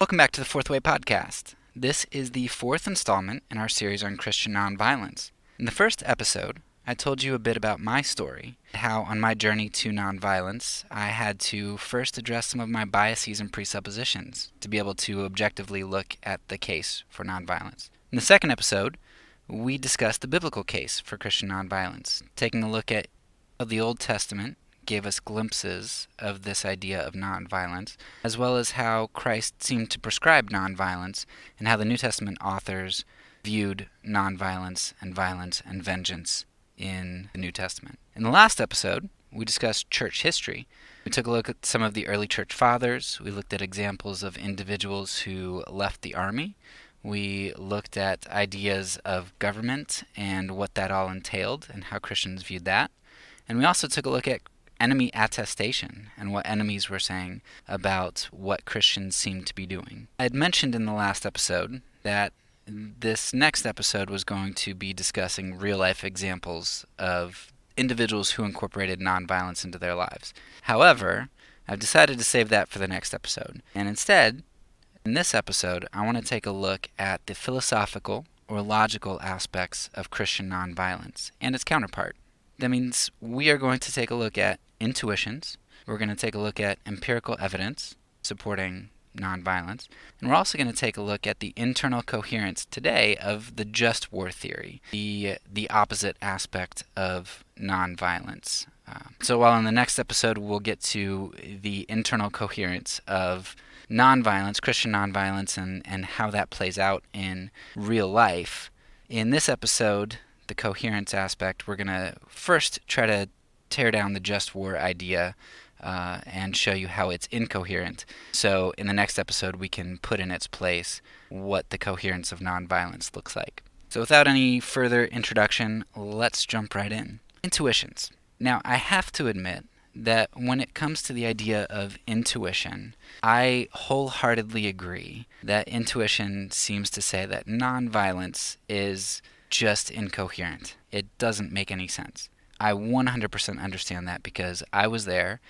Welcome back to the Fourth Way Podcast. This is the fourth installment in our series on Christian nonviolence. In the first episode, I told you a bit about my story, how on my journey to nonviolence, I had to first address some of my biases and presuppositions to be able to objectively look at the case for nonviolence. In the second episode, we discussed the biblical case for Christian nonviolence, taking a look at the Old Testament gave us glimpses of this idea of nonviolence, as well as how Christ seemed to prescribe nonviolence, and how the New Testament authors viewed nonviolence and violence and vengeance in the New Testament. In the last episode, we discussed church history. We took a look at some of the early church fathers. We looked at examples of individuals who left the army. We looked at ideas of government and what that all entailed and how Christians viewed that. And we also took a look at enemy attestation and what enemies were saying about what Christians seemed to be doing. I had mentioned in the last episode that this next episode was going to be discussing real-life examples of individuals who incorporated nonviolence into their lives. However, I've decided to save that for the next episode. And instead, in this episode, I want to take a look at the philosophical or logical aspects of Christian nonviolence and its counterpart. That means we are going to take a look at intuitions, we're going to take a look at empirical evidence supporting nonviolence, and we're also going to take a look at the internal coherence today of the just war theory, the opposite aspect of nonviolence. So while in the next episode we'll get to the internal coherence of nonviolence, Christian nonviolence, and how that plays out in real life, in this episode, the coherence aspect, we're going to first try to tear down the just war idea and show you how it's incoherent. So in the next episode, we can put in its place what the coherence of nonviolence looks like. So without any further introduction, let's jump right in. Intuitions. Now, I have to admit that when it comes to the idea of intuition, I wholeheartedly agree that intuition seems to say that nonviolence is just incoherent. It doesn't make any sense. I 100% understand that because I was there,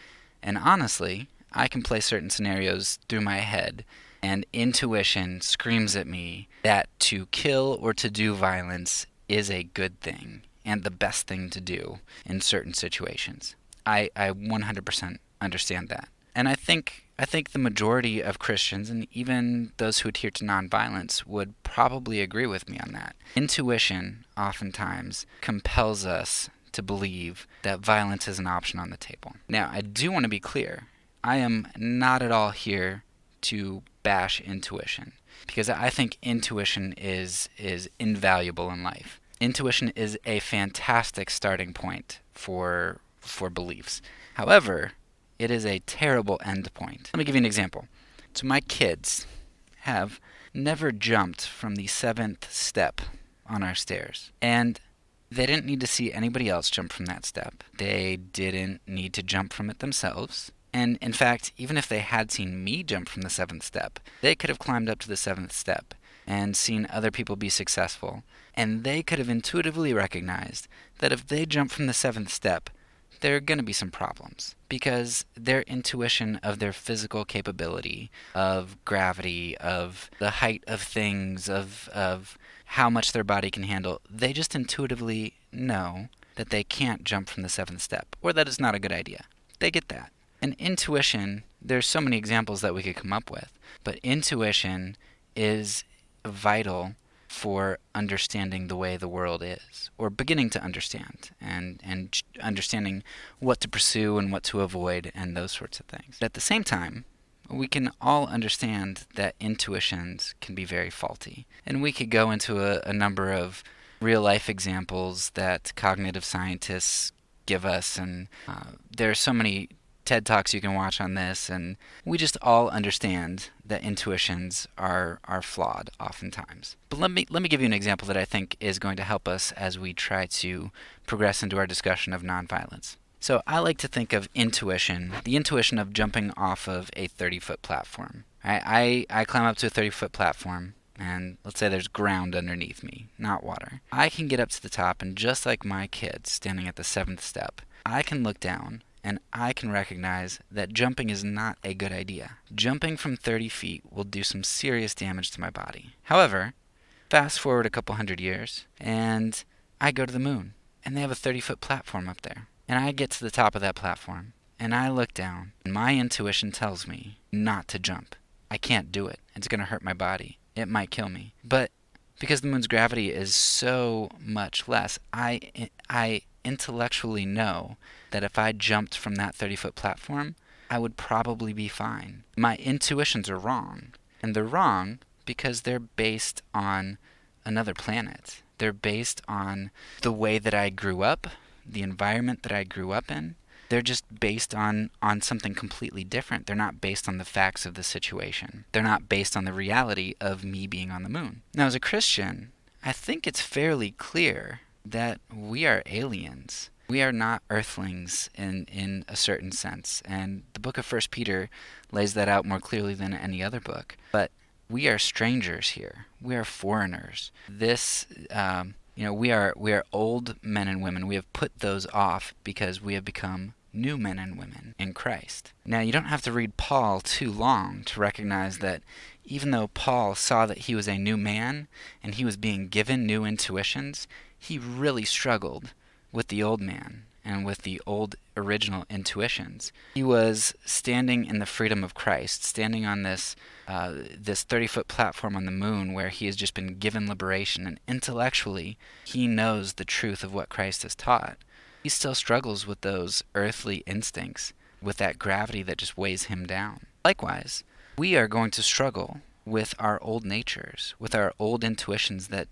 and honestly, I can play certain scenarios through my head, and intuition screams at me that to kill or to do violence is a good thing and the best thing to do in certain situations. I 100% understand that. And I think the majority of Christians, and even those who adhere to nonviolence, would probably agree with me on that. Intuition oftentimes compels us to believe that violence is an option on the table. Now, I do want to be clear. I am not at all here to bash intuition, because I think intuition is invaluable in life. Intuition is a fantastic starting point for beliefs. However, it is a terrible end point. Let me give you an example. So my kids have never jumped from the 7th step on our stairs. And they didn't need to see anybody else jump from that step. They didn't need to jump from it themselves. And in fact, even if they had seen me jump from the 7th step, they could have climbed up to the 7th step and seen other people be successful. And they could have intuitively recognized that if they jump from the 7th step, there are going to be some problems, because their intuition of their physical capability, of gravity, of the height of things, of how much their body can handle, they just intuitively know that they can't jump from the 7th step, or that it's not a good idea. They get that. And intuition, there's so many examples that we could come up with, but intuition is vital for understanding the way the world is, or beginning to understand, and understanding what to pursue and what to avoid, and those sorts of things. But at the same time, we can all understand that intuitions can be very faulty. And we could go into a number of real-life examples that cognitive scientists give us, and there are so many TED Talks you can watch on this, and we just all understand that intuitions are flawed oftentimes. But let me give you an example that I think is going to help us as we try to progress into our discussion of nonviolence. So I like to think of intuition, the intuition of jumping off of a 30-foot platform. I climb up to a 30-foot platform, and let's say there's ground underneath me, not water. I can get up to the top, and just like my kids standing at the 7th step, I can look down and I can recognize that jumping is not a good idea. Jumping from 30 feet will do some serious damage to my body. However, fast forward a couple hundred years, and I go to the moon, and they have a 30-foot platform up there. And I get to the top of that platform, and I look down, and my intuition tells me not to jump. I can't do it. It's going to hurt my body. It might kill me. But because the moon's gravity is so much less, I intellectually know that if I jumped from that 30-foot platform, I would probably be fine. My intuitions are wrong. And they're wrong because they're based on another planet. They're based on the way that I grew up, the environment that I grew up in. They're just based on something completely different. They're not based on the facts of the situation. They're not based on the reality of me being on the moon. Now, as a Christian, I think it's fairly clear that we are aliens. We are not earthlings in a certain sense. And the book of 1 Peter lays that out more clearly than any other book. But we are strangers here. We are foreigners. We are old men and women. We have put those off because we have become new men and women in Christ. Now, you don't have to read Paul too long to recognize that even though Paul saw that he was a new man and he was being given new intuitions, he really struggled with the old man and with the old original intuitions. He was standing in the freedom of Christ, standing on this 30-foot platform on the moon where he has just been given liberation, and intellectually he knows the truth of what Christ has taught. He still struggles with those earthly instincts, with that gravity that just weighs him down. Likewise, we are going to struggle with our old natures, with our old intuitions that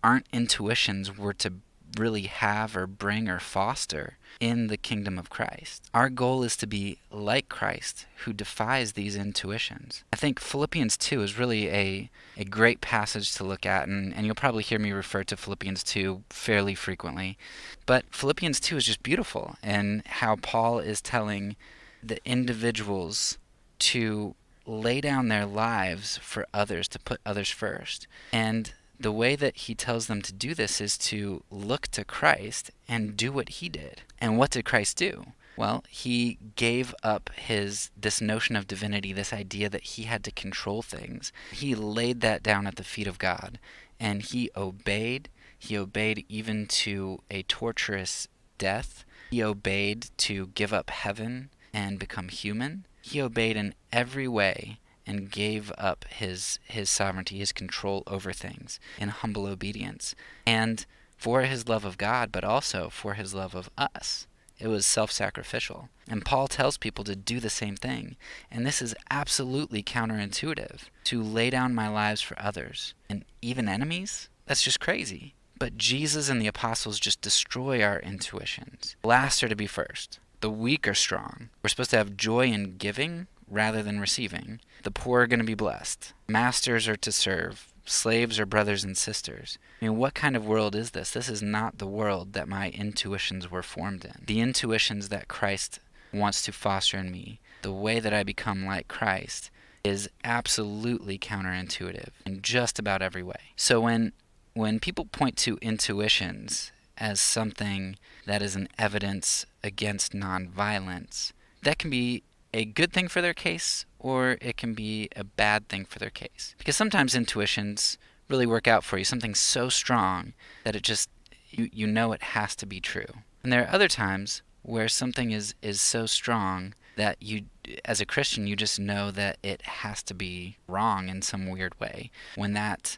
aren't intuitions we're to really have or bring or foster in the kingdom of Christ. Our goal is to be like Christ, who defies these intuitions. I think Philippians 2 is really a great passage to look at, and you'll probably hear me refer to Philippians 2 fairly frequently. But Philippians 2 is just beautiful in how Paul is telling the individuals to lay down their lives for others, to put others first. And the way that he tells them to do this is to look to Christ and do what he did. And what did Christ do? Well, he gave up this notion of divinity, this idea that he had to control things. He laid that down at the feet of God, and he obeyed. He obeyed even to a torturous death. He obeyed to give up heaven and become human. He obeyed in every way and gave up his sovereignty, his control over things in humble obedience. And for his love of God, but also for his love of us. It was self-sacrificial. And Paul tells people to do the same thing. And this is absolutely counterintuitive. To lay down my lives for others, and even enemies? That's just crazy. But Jesus and the apostles just destroy our intuitions. Last are to be first. The weak are strong. We're supposed to have joy in giving rather than receiving. The poor are going to be blessed. Masters are to serve. Slaves are brothers and sisters. I mean, what kind of world is this? This is not the world that my intuitions were formed in. The intuitions that Christ wants to foster in me, the way that I become like Christ, is absolutely counterintuitive in just about every way. So when people point to intuitions as something that is an evidence against nonviolence, that can be a good thing for their case, or it can be a bad thing for their case. Because sometimes intuitions really work out for you, something so strong that it just, you know it has to be true. And there are other times where something is so strong that you, as a Christian, you just know that it has to be wrong in some weird way. When that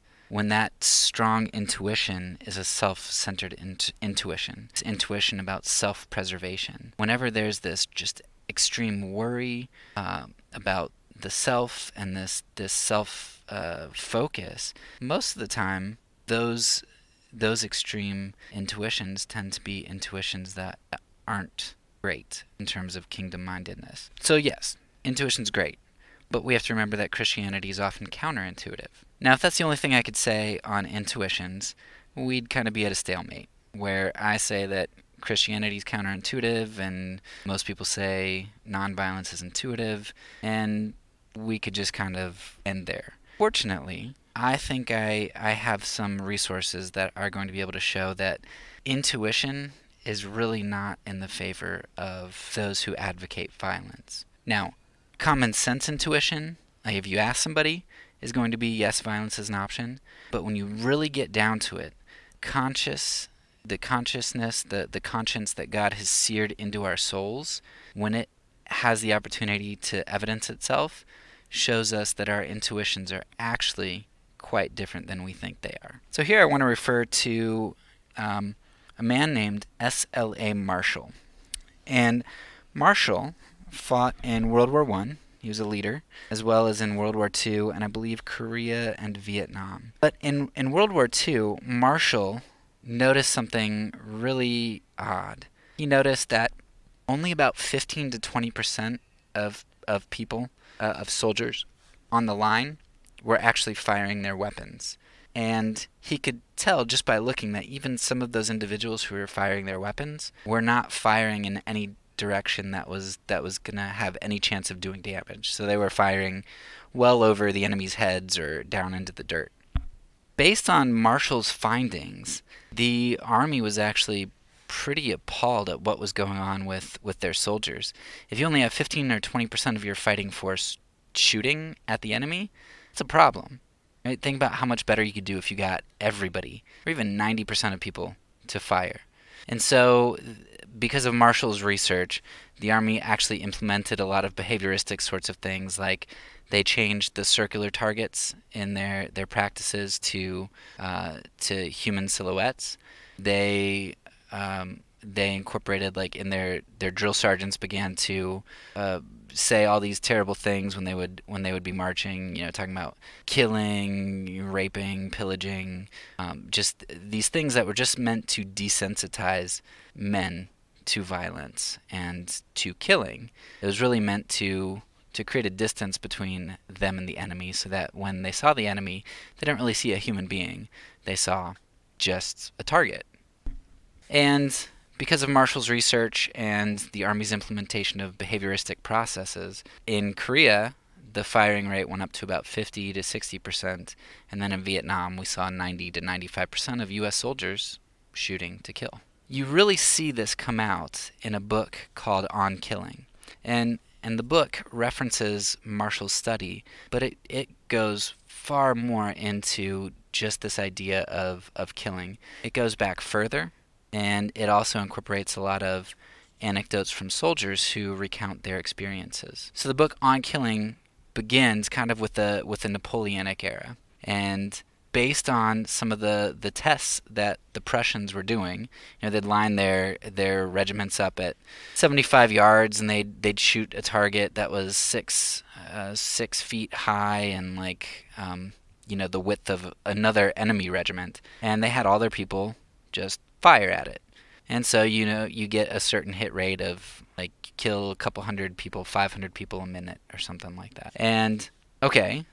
strong intuition is a self-centered intuition. It's intuition about self-preservation. Whenever there's this just extreme worry about the self and this self focus, most of the time those extreme intuitions tend to be intuitions that aren't great in terms of kingdom-mindedness. So yes, intuition's great, but we have to remember that Christianity is often counterintuitive. Now, if that's the only thing I could say on intuitions, we'd kind of be at a stalemate, where I say that Christianity is counterintuitive, and most people say nonviolence is intuitive, and we could just kind of end there. Fortunately, I think I have some resources that are going to be able to show that intuition is really not in the favor of those who advocate violence. Now, common sense intuition, like if you ask somebody, is going to be yes, violence is an option. But when you really get down to it, the consciousness, the conscience that God has seared into our souls, when it has the opportunity to evidence itself, shows us that our intuitions are actually quite different than we think they are. So here I want to refer to a man named S.L.A. Marshall. And Marshall fought in World War I. He was a leader, as well as in World War II, and I believe Korea and Vietnam. But in World War II, Marshall noticed something really odd. He noticed that only about 15 to 20% of people, of soldiers on the line, were actually firing their weapons. And he could tell just by looking that even some of those individuals who were firing their weapons were not firing in any direction that was going to have any chance of doing damage. So they were firing well over the enemy's heads or down into the dirt. Based on Marshall's findings, the Army was actually pretty appalled at what was going on with their soldiers. If you only have 15 or 20% of your fighting force shooting at the enemy, it's a problem. Right? Think about how much better you could do if you got everybody, or even 90% of people, to fire. And so, because of Marshall's research, the Army actually implemented a lot of behavioristic sorts of things, like they changed the circular targets in their practices to human silhouettes. They incorporated, like, in their drill sergeants began to say all these terrible things when they would be marching, talking about killing, raping, pillaging, just these things that were just meant to desensitize men to violence and to killing. It was really meant to create a distance between them and the enemy, so that when they saw the enemy, they didn't really see a human being. They saw just a target. And because of Marshall's research and the Army's implementation of behavioristic processes, in Korea, the firing rate went up to about 50 to 60%, and then in Vietnam, we saw 90 to 95% of U.S. soldiers shooting to kill. You really see this come out in a book called On Killing. And the book references Marshall's study, but it goes far more into just this idea of killing. It goes back further, and it also incorporates a lot of anecdotes from soldiers who recount their experiences. So the book On Killing begins kind of with the Napoleonic era, and based on some of the tests that the Prussians were doing, they'd line their regiments up at 75 yards, and they'd shoot a target that was 6 feet high and the width of another enemy regiment, and they had all their people just fire at it. And so you get a certain hit rate of, like, kill a couple hundred people, 500 people a minute or something like that. And okay,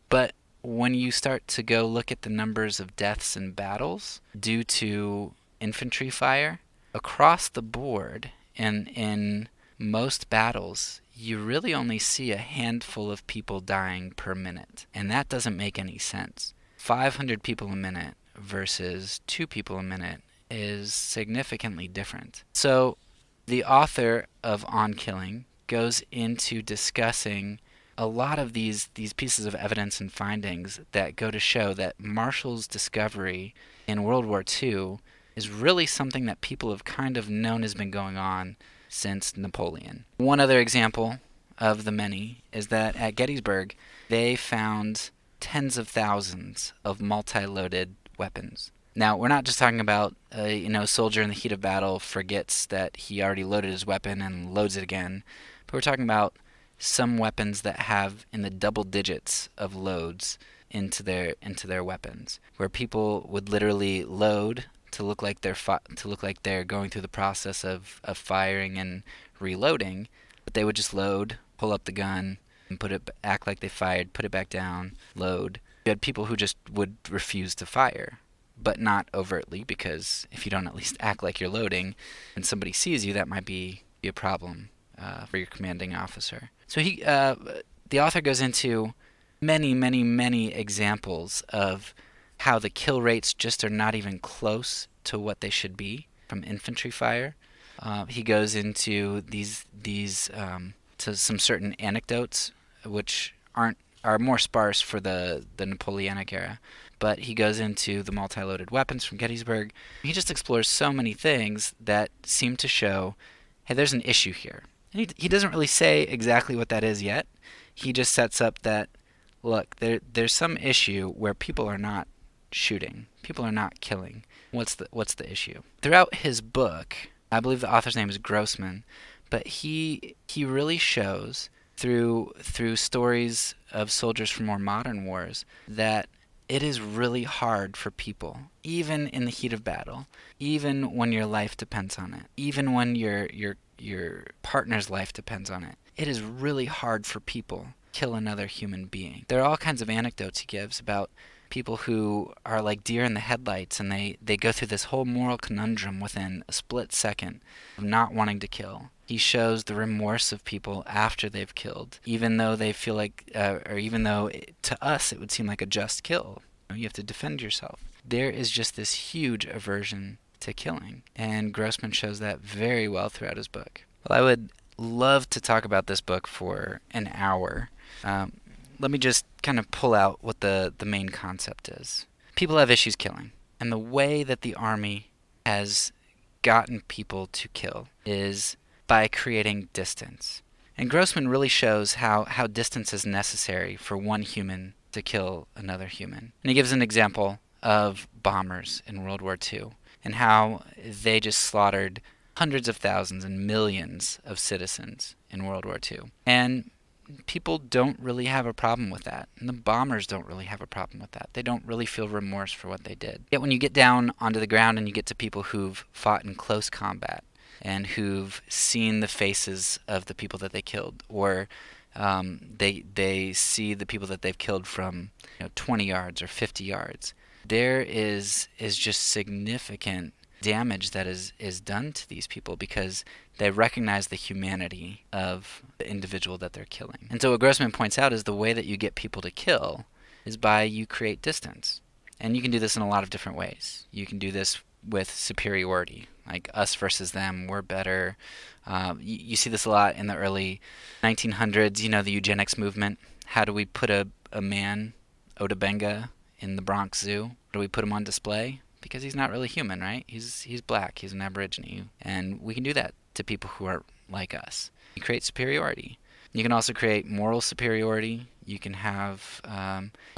but when you start to go look at the numbers of deaths in battles due to infantry fire, across the board in most battles, you really only see a handful of people dying per minute. And that doesn't make any sense. 500 people a minute versus 2 people a minute is significantly different. So the author of On Killing goes into discussing a lot of these pieces of evidence and findings that go to show that Marshall's discovery in World War II is really something that people have kind of known has been going on since Napoleon. One other example of the many is that at Gettysburg, they found tens of thousands of multi-loaded weapons. Now, we're not just talking about a soldier in the heat of battle forgets that he already loaded his weapon and loads it again, but we're talking about some weapons that have in the double digits of loads into their weapons, where people would literally load to look like they're going through the process of firing and reloading, but they would just load, pull up the gun, and act like they fired, put it back down, load. You had people who just would refuse to fire, but not overtly, because if you don't at least act like you're loading and somebody sees you, that might be a problem for your commanding officer. So the author goes into many, many, many examples of how the kill rates just are not even close to what they should be. from infantry fire. He goes into to some certain anecdotes, which are more sparse for the Napoleonic era. But he goes into the multi-loaded weapons from Gettysburg. He just explores so many things that seem to show, hey, there's an issue here. And he doesn't really say exactly what that is yet. He just sets up that, look, there's some issue where people are not shooting, people are not killing. What's the issue? Throughout his book, I believe the author's name is Grossman, but he really shows through stories of soldiers from more modern wars that it is really hard for people, even in the heat of battle, even when your life depends on it, even when your partner's life depends on it. It is really hard for people to kill another human being. There are all kinds of anecdotes he gives about people who are like deer in the headlights, and they go through this whole moral conundrum within a split second of not wanting to kill. He shows the remorse of people after they've killed, even though they feel like, or even though to us it would seem like a just kill. You have to defend yourself. There is just this huge aversion to killing, and Grossman shows that very well throughout his book. Well, I would love to talk about this book for an hour. Let me just kind of pull out what the main concept is. People have issues killing, and the way that the army has gotten people to kill is by creating distance. And Grossman really shows how distance is necessary for one human to kill another human. And he gives an example of bombers in World War II and how they just slaughtered hundreds of thousands and millions of citizens in World War II. And people don't really have a problem with that. And the bombers don't really have a problem with that. They don't really feel remorse for what they did. Yet when you get down onto the ground and you get to people who've fought in close combat and who've seen the faces of the people that they killed, or they see the people that they've killed from 20 yards or 50 yards, there is just significant damage that is done to these people because they recognize the humanity of the individual that they're killing. And so what Grossman points out is the way that you get people to kill is by you create distance. And you can do this in a lot of different ways. You can do this with superiority, like us versus them, we're better. You see this a lot in the early 1900s, the eugenics movement. How do we put a man, Oda Benga, in the Bronx Zoo? How do we put him on display? Because he's not really human, right? He's black, he's an Aborigine. And we can do that to people who are like us. You create superiority. You can also create moral superiority. You can have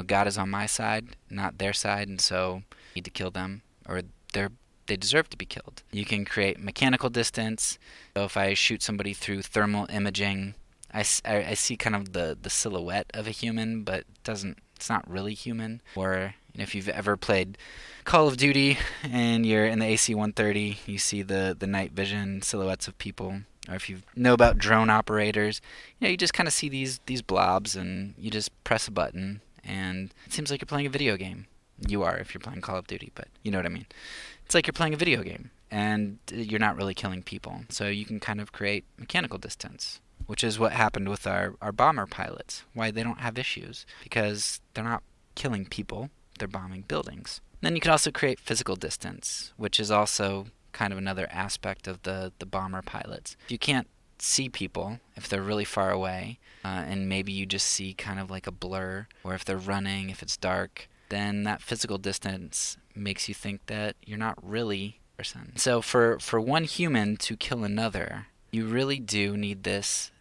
God is on my side, not their side, and so I need to kill them, or they deserve to be killed. You can create mechanical distance. So if I shoot somebody through thermal imaging, I see kind of the silhouette of a human, but it's not really human. Or if you've ever played Call of Duty and you're in the AC-130, you see the night vision silhouettes of people. Or if you know about drone operators, you just kind of see these blobs, and you just press a button, and it seems like you're playing a video game. You are if you're playing Call of Duty, but you know what I mean. It's like you're playing a video game, and you're not really killing people. So you can kind of create mechanical distance, which is what happened with our bomber pilots. Why they don't have issues, because they're not killing people, they're bombing buildings. Then you can also create physical distance, which is also kind of another aspect of the bomber pilots. If you can't see people, if they're really far away, and maybe you just see kind of like a blur, or if they're running, if it's dark, then that physical distance makes you think that you're not really a person. So for one human to kill another, you really do need this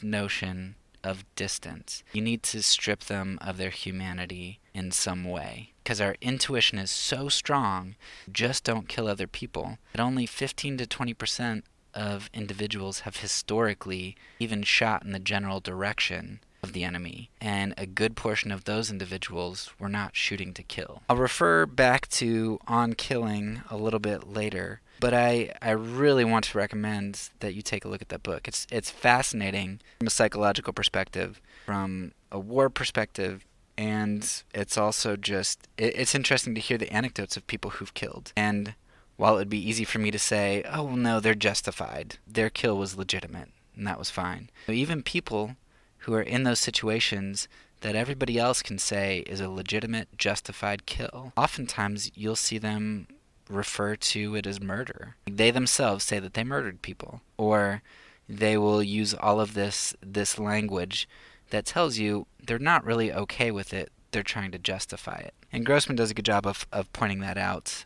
notion of distance. You need to strip them of their humanity in some way. Because our intuition is so strong, just don't kill other people, that only 15 to 20% of individuals have historically even shot in the general direction of the enemy, and a good portion of those individuals were not shooting to kill. I'll refer back to On Killing a little bit later, but I really want to recommend that you take a look at that book. It's fascinating from a psychological perspective, from a war perspective, and it's also just, it's interesting to hear the anecdotes of people who've killed. And while it would be easy for me to say, oh, well, no, they're justified, their kill was legitimate, and that was fine. So even people who are in those situations that everybody else can say is a legitimate, justified kill, oftentimes you'll see them refer to it as murder. They themselves say that they murdered people, or they will use all of this language that tells you they're not really okay with it. They're trying to justify it. And Grossman does a good job of pointing that out,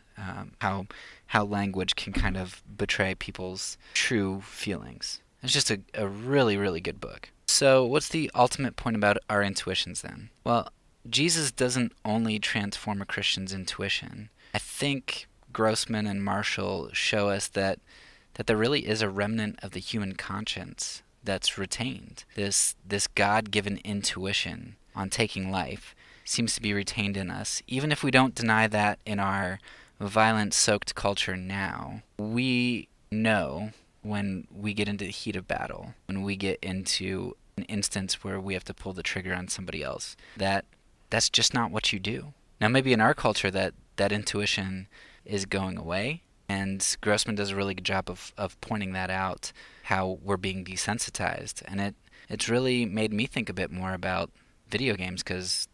how language can kind of betray people's true feelings. It's just a really, really good book. So what's the ultimate point about our intuitions then? Well, Jesus doesn't only transform a Christian's intuition. I think Grossman and Marshall show us that there really is a remnant of the human conscience that's retained. This God-given intuition on taking life seems to be retained in us. Even if we don't deny that in our violence-soaked culture now, we know when we get into the heat of battle, when we get into an instance where we have to pull the trigger on somebody else, that's just not what you do. Now, maybe in our culture that intuition is going away, and Grossman does a really good job of pointing that out, how we're being desensitized. And it's really made me think a bit more about video games, because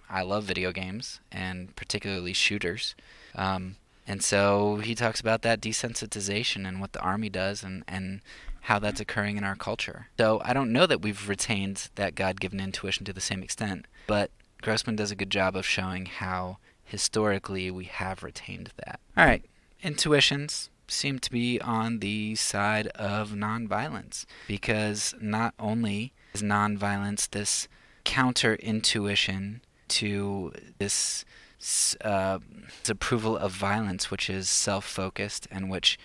I love video games, and particularly shooters. And so he talks about that desensitization and what the Army does, and how that's occurring in our culture. So I don't know that we've retained that God-given intuition to the same extent, but Grossman does a good job of showing how historically we have retained that. All right, intuitions seem to be on the side of nonviolence, because not only is nonviolence this counter-intuition to this approval of violence, which is self-focused and which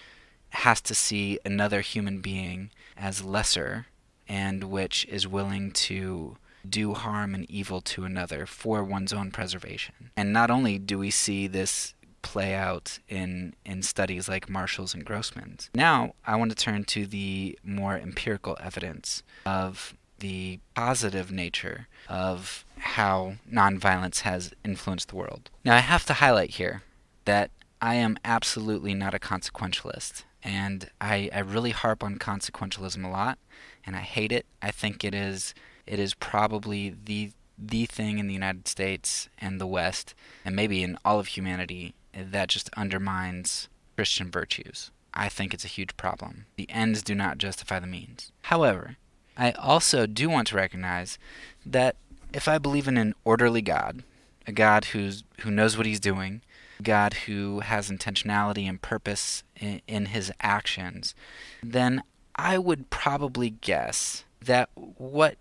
has to see another human being as lesser, and which is willing to do harm and evil to another for one's own preservation. And not only do we see this play out in studies like Marshall's and Grossman's. Now I want to turn to the more empirical evidence of the positive nature of how nonviolence has influenced the world. Now I have to highlight here that I am absolutely not a consequentialist, and I really harp on consequentialism a lot, and I hate it. I think it is probably the thing in the United States and the West, and maybe in all of humanity, that just undermines Christian virtues. I think it's a huge problem. The ends do not justify the means. However, I also do want to recognize that if I believe in an orderly God, a God who knows what he's doing, a God who has intentionality and purpose in his actions, then I would probably guess that what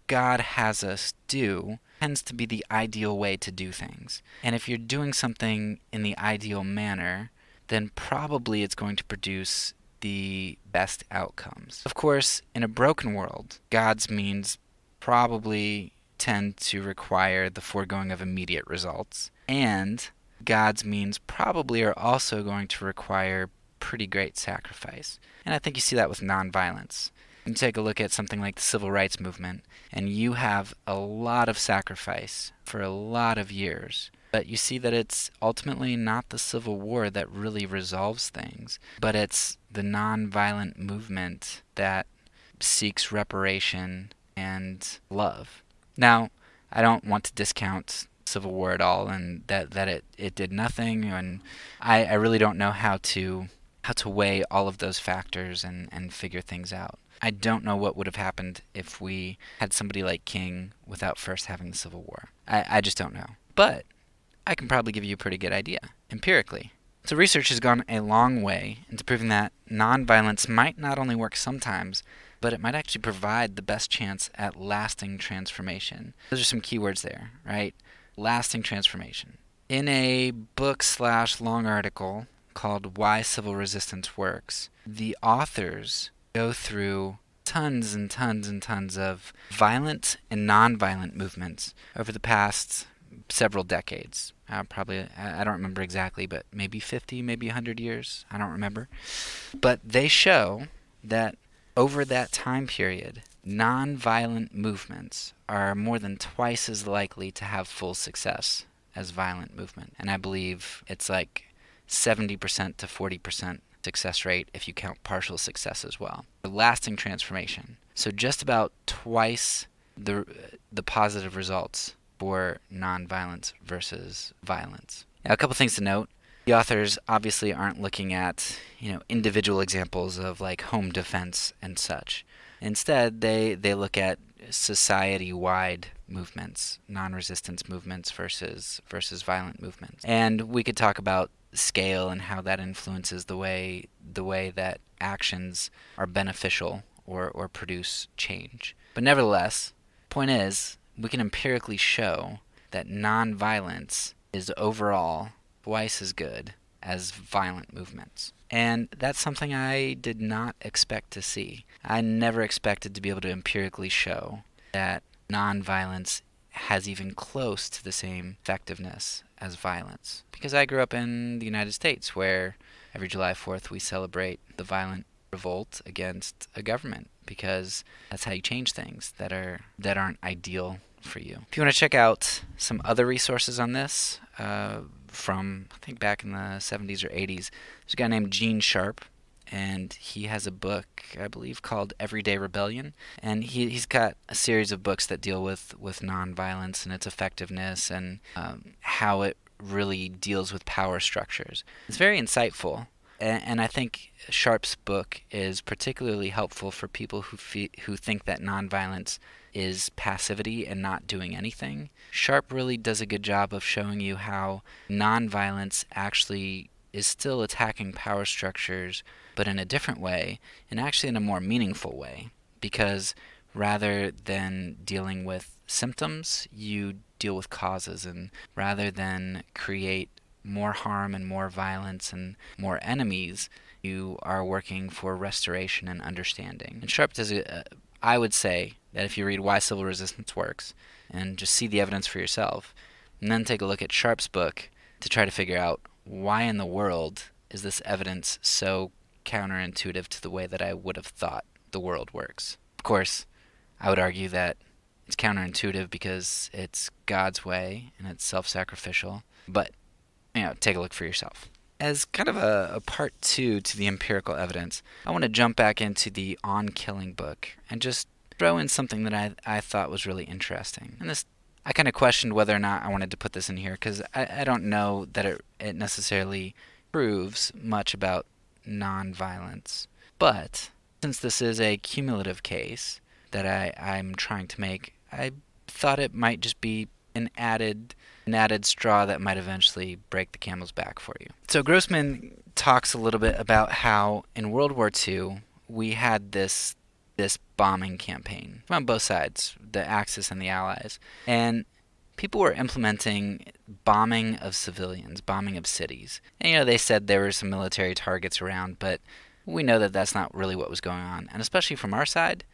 God has us do tends to be the ideal way to do things. And if you're doing something in the ideal manner, then probably it's going to produce the best outcomes. Of course, in a broken world, God's means probably tend to require the foregoing of immediate results, and God's means probably are also going to require pretty great sacrifice. And I think you see that with nonviolence. You take a look at something like the civil rights movement, and you have a lot of sacrifice for a lot of years. But you see that it's ultimately not the Civil War that really resolves things, but it's the nonviolent movement that seeks reparation and love. Now, I don't want to discount Civil War at all, and that it did nothing, and I really don't know how to weigh all of those factors and figure things out. I don't know what would have happened if we had somebody like King without first having the Civil War. I just don't know. But I can probably give you a pretty good idea, empirically. So research has gone a long way into proving that nonviolence might not only work sometimes, but it might actually provide the best chance at lasting transformation. Those are some keywords there, right? Lasting transformation. In a book/long article called Why Civil Resistance Works, the authors go through tons and tons and tons of violent and nonviolent movements over the past several decades. Probably, I don't remember exactly, but maybe 50, maybe 100 years. I don't remember. But they show that over that time period, nonviolent movements are more than twice as likely to have full success as violent movement. And I believe it's like 70% to 40% success rate if you count partial success as well. Lasting transformation. So just about twice the positive results for nonviolence versus violence. Now, a couple things to note. The authors obviously aren't looking at, individual examples of like home defense and such. Instead, they look at society-wide movements, non-resistance movements versus violent movements. And we could talk about scale and how that influences the way that actions are beneficial or produce change. But nevertheless, point is, we can empirically show that nonviolence is overall twice as good as violent movements. And that's something I did not expect to see. I never expected to be able to empirically show that nonviolence has even close to the same effectiveness as violence. Because I grew up in the United States, where every July 4th we celebrate the violent revolt against a government, because that's how you change things that aren't ideal for you. If you want to check out some other resources on this, from I think back in the 70s or 80s, there's a guy named Gene Sharp, and he has a book, I believe, called Everyday Rebellion. And he's got a series of books that deal with nonviolence and its effectiveness, and how it really deals with power structures. It's very insightful. And I think Sharp's book is particularly helpful for people who think that nonviolence is passivity and not doing anything. Sharp really does a good job of showing you how nonviolence actually is still attacking power structures, but in a different way, and actually in a more meaningful way. Because rather than dealing with symptoms, you deal with causes, and rather than create more harm and more violence and more enemies, you are working for restoration and understanding. And Sharp does I would say that if you read Why Civil Resistance Works and just see the evidence for yourself, and then take a look at Sharp's book to try to figure out why in the world is this evidence so counterintuitive to the way that I would have thought the world works. Of course, I would argue that it's counterintuitive because it's God's way and it's self-sacrificial, but take a look for yourself. As kind of a part two to the empirical evidence, I want to jump back into the On Killing book and just throw in something that I thought was really interesting. And this, I kind of questioned whether or not I wanted to put this in here, because I don't know that it necessarily proves much about nonviolence. But since this is a cumulative case that I'm trying to make, I thought it might just be an added straw that might eventually break the camel's back for you. So Grossman talks a little bit about how in World War II we had this bombing campaign on both sides, the Axis and the Allies, and people were implementing bombing of civilians, bombing of cities. And they said there were some military targets around, but we know that that's not really what was going on. And especially from our side,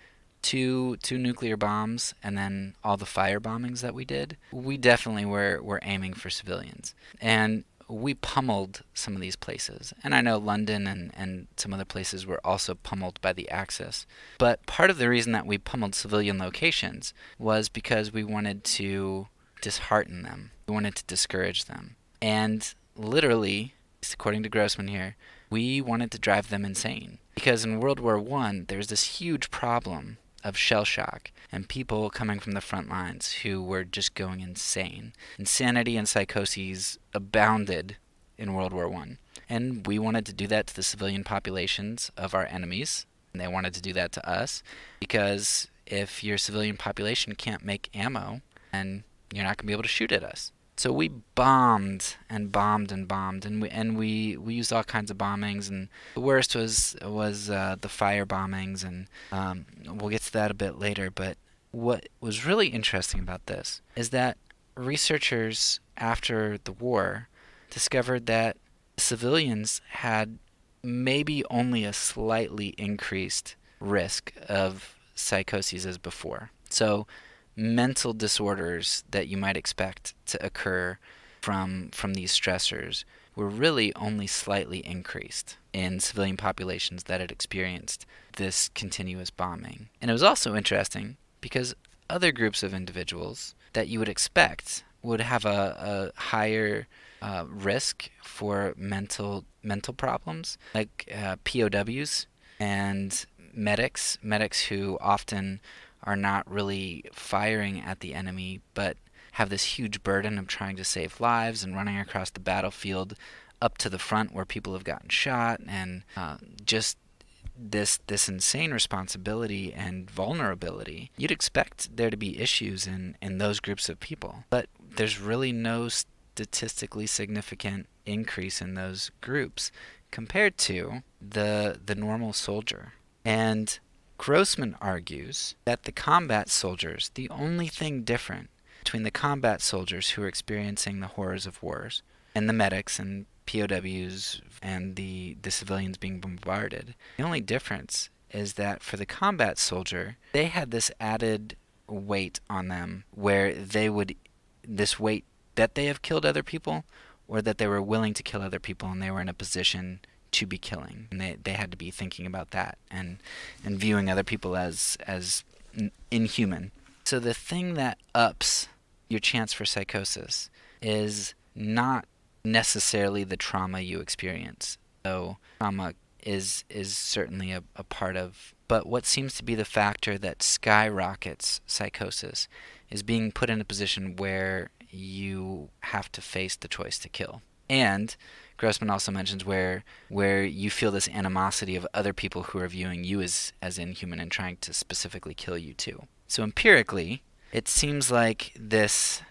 two nuclear bombs and then all the fire bombings that we did, we definitely were aiming for civilians. And we pummeled some of these places. And I know London and some other places were also pummeled by the Axis. But part of the reason that we pummeled civilian locations was because we wanted to dishearten them. We wanted to discourage them. And literally, according to Grossman here, we wanted to drive them insane. Because in World War I, there was this huge problem of shell shock and people coming from the front lines who were just going insane. Insanity and psychoses abounded in World War I. And we wanted to do that to the civilian populations of our enemies, and they wanted to do that to us, because if your civilian population can't make ammo, then you're not going to be able to shoot at us. So we bombed and bombed and bombed, and we used all kinds of bombings, and the worst was the fire bombings, and we'll get to that a bit later. But what was really interesting about this is that researchers after the war discovered that civilians had maybe only a slightly increased risk of psychoses as before. So mental disorders that you might expect to occur from these stressors were really only slightly increased in civilian populations that had experienced this continuous bombing. And it was also interesting because other groups of individuals that you would expect would have a higher risk for mental problems, like POWs and medics who often are not really firing at the enemy, but have this huge burden of trying to save lives and running across the battlefield up to the front where people have gotten shot, and just this insane responsibility and vulnerability. You'd expect there to be issues in those groups of people, but there's really no statistically significant increase in those groups compared to the normal soldier. And Grossman argues that the combat soldiers, the only thing different between the combat soldiers who are experiencing the horrors of wars and the medics and POWs and the civilians being bombarded, the only difference is that for the combat soldier, they had this added weight on them where this weight that they have killed other people, or that they were willing to kill other people and they were in a position to be killing. And they had to be thinking about that and viewing other people as inhuman. So the thing that ups your chance for psychosis is not necessarily the trauma you experience, though trauma is certainly a part of, but what seems to be the factor that skyrockets psychosis is being put in a position where you have to face the choice to kill. And Grossman also mentions where you feel this animosity of other people who are viewing you as inhuman and trying to specifically kill you too. So empirically, it seems like this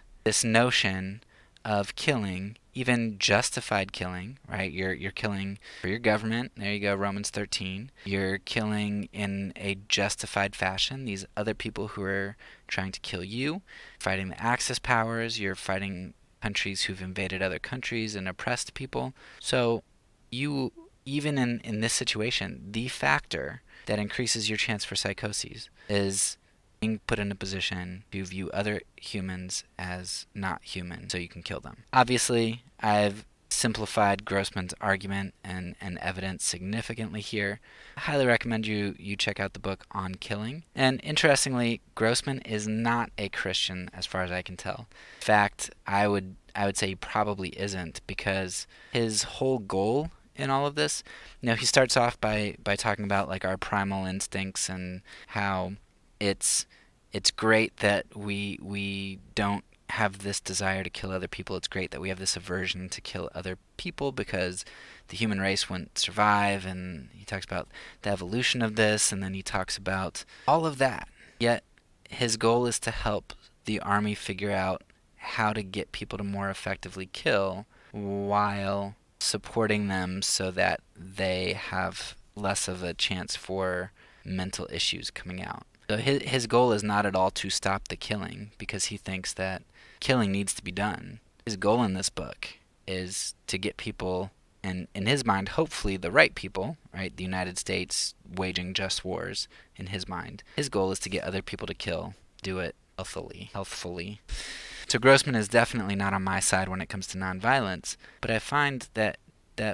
notion of killing, even justified killing, right? You're killing for your government. There you go, Romans 13. You're killing in a justified fashion these other people who are trying to kill you, fighting the Axis powers. You're fighting countries who've invaded other countries and oppressed people. So you, even in this situation, the factor that increases your chance for psychoses is being put in a position to view other humans as not human so you can kill them. Obviously, I've simplified Grossman's argument and evidence significantly here. I highly recommend you check out the book On Killing. And interestingly, Grossman is not a Christian as far as I can tell. In fact, I would say he probably isn't, because his whole goal in all of this, he starts off by talking about like our primal instincts and how it's great that we don't have this desire to kill other people. It's great that we have this aversion to kill other people because the human race wouldn't survive. And he talks about the evolution of this, and then he talks about all of that. Yet his goal is to help the army figure out how to get people to more effectively kill while supporting them so that they have less of a chance for mental issues coming out. So his goal is not at all to stop the killing, because he thinks that killing needs to be done. His goal in this book is to get people, and in his mind, hopefully the right people, right? The United States waging just wars in his mind. His goal is to get other people to kill, do it healthfully. So Grossman is definitely not on my side when it comes to nonviolence, but I find that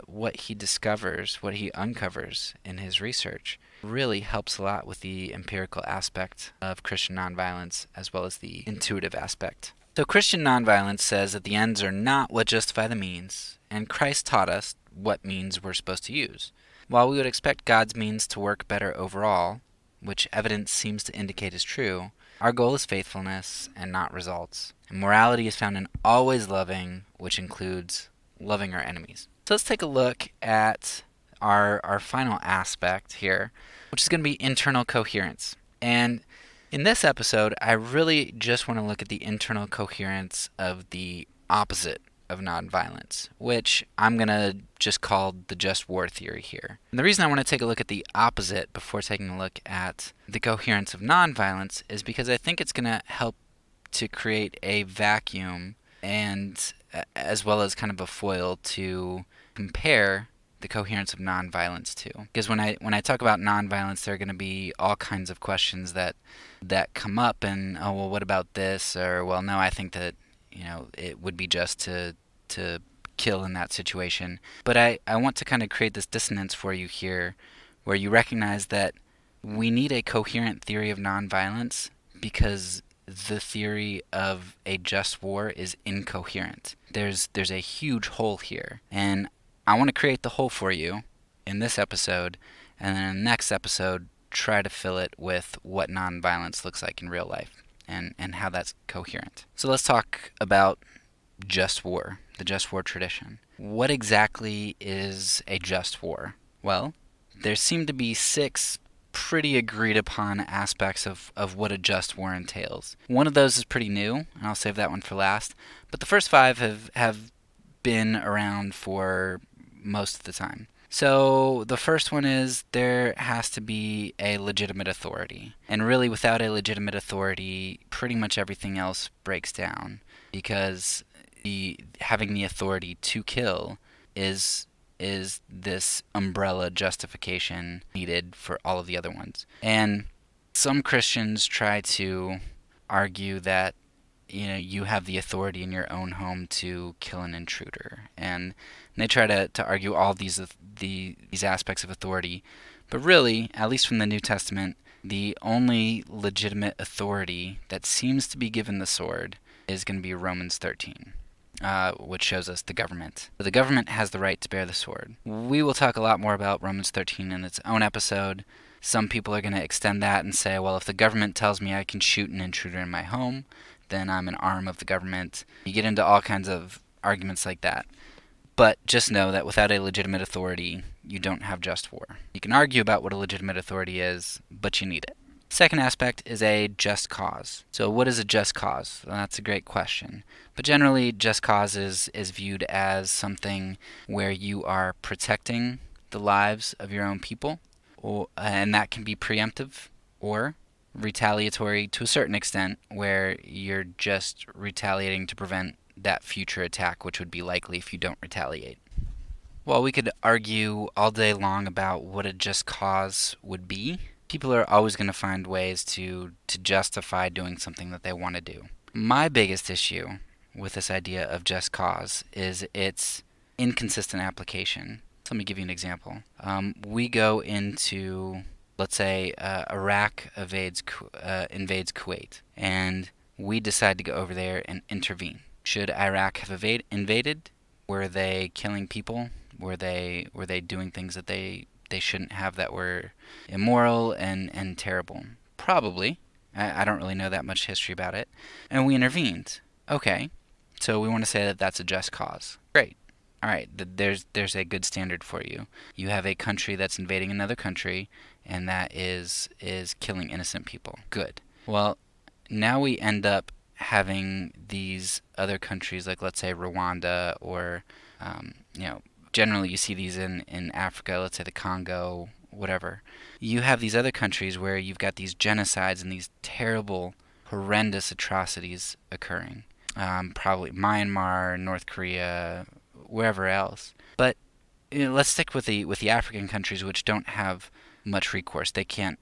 what he discovers, what he uncovers in his research, really helps a lot with the empirical aspect of Christian nonviolence as well as the intuitive aspect. So Christian nonviolence says that the ends are not what justify the means, and Christ taught us what means we're supposed to use. While we would expect God's means to work better overall, which evidence seems to indicate is true, our goal is faithfulness and not results. And morality is found in always loving, which includes loving our enemies. So let's take a look at our final aspect here, which is going to be internal coherence. And in this episode, I really just want to look at the internal coherence of the opposite of nonviolence, which I'm going to just call the just war theory here. And the reason I want to take a look at the opposite before taking a look at the coherence of nonviolence is because I think it's going to help to create a vacuum, and as well as kind of a foil to compare the coherence of nonviolence to. Because when I talk about nonviolence, there are going to be all kinds of questions that come up, and oh, well, what about this? Or, well, no, I think that it would be just to kill in that situation. But I want to kind of create this dissonance for you here, where you recognize that we need a coherent theory of nonviolence because the theory of a just war is incoherent. There's a huge hole here, and I want to create the hole for you in this episode, and then in the next episode try to fill it with what nonviolence looks like in real life and how that's coherent. So let's talk about just war, the just war tradition. What exactly is a just war? Well, there seem to be six pretty agreed upon aspects of what a just war entails. One of those is pretty new, and I'll save that one for last. But the first five have been around for most of the time. So the first one is there has to be a legitimate authority. And really, without a legitimate authority, pretty much everything else breaks down because having the authority to kill is this umbrella justification needed for all of the other ones. And some Christians try to argue that you have the authority in your own home to kill an intruder, and they try to argue all these aspects of authority. But really, at least from the New Testament, the only legitimate authority that seems to be given the sword is going to be Romans 13. Which shows us the government. The government has the right to bear the sword. We will talk a lot more about Romans 13 in its own episode. Some people are going to extend that and say, well, if the government tells me I can shoot an intruder in my home, then I'm an arm of the government. You get into all kinds of arguments like that. But just know that without a legitimate authority, you don't have just war. You can argue about what a legitimate authority is, but you need it. Second aspect is a just cause. So what is a just cause? Well, that's a great question. But generally, just cause is viewed as something where you are protecting the lives of your own people, and that can be preemptive or retaliatory to a certain extent, where you're just retaliating to prevent that future attack, which would be likely if you don't retaliate. Well, we could argue all day long about what a just cause would be. People are always going to find ways to justify doing something that they want to do. My biggest issue with this idea of just cause is its inconsistent application. So let me give you an example. We go into, let's say, Iraq invades Kuwait, and we decide to go over there and intervene. Should Iraq have invaded? Were they killing people? Were they doing things that they shouldn't have that were immoral and terrible? Probably. I don't really know that much history about it. And we intervened. Okay. So we want to say that that's a just cause. Great. All right. There's a good standard for you. You have a country that's invading another country, and that is killing innocent people. Good. Well, now we end up having these other countries, like let's say Rwanda, or generally you see these in Africa, let's say the Congo, whatever. You have these other countries where you've got these genocides and these terrible, horrendous atrocities occurring. Probably Myanmar, North Korea, wherever else. But let's stick with the African countries, which don't have much recourse. They can't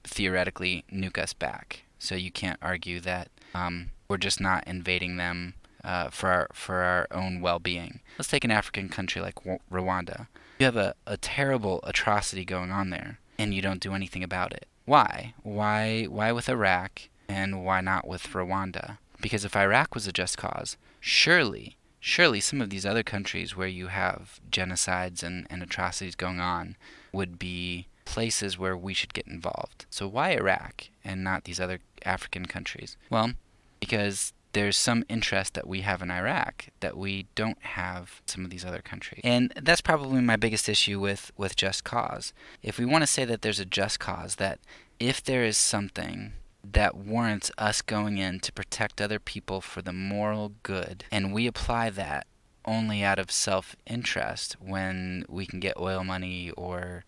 theoretically nuke us back. So you can't argue that we're just not invading them for our own well-being. Let's take an African country like Rwanda. You have a terrible atrocity going on there, and you don't do anything about it. Why? Why with Iraq, and why not with Rwanda? Because if Iraq was a just cause, surely some of these other countries where you have genocides and atrocities going on would be places where we should get involved. So why Iraq and not these other African countries? Well, because there's some interest that we have in Iraq that we don't have in some of these other countries. And that's probably my biggest issue with just cause. If we want to say that there's a just cause, that if there is something that warrants us going in to protect other people for the moral good, and we apply that only out of self-interest when we can get oil money or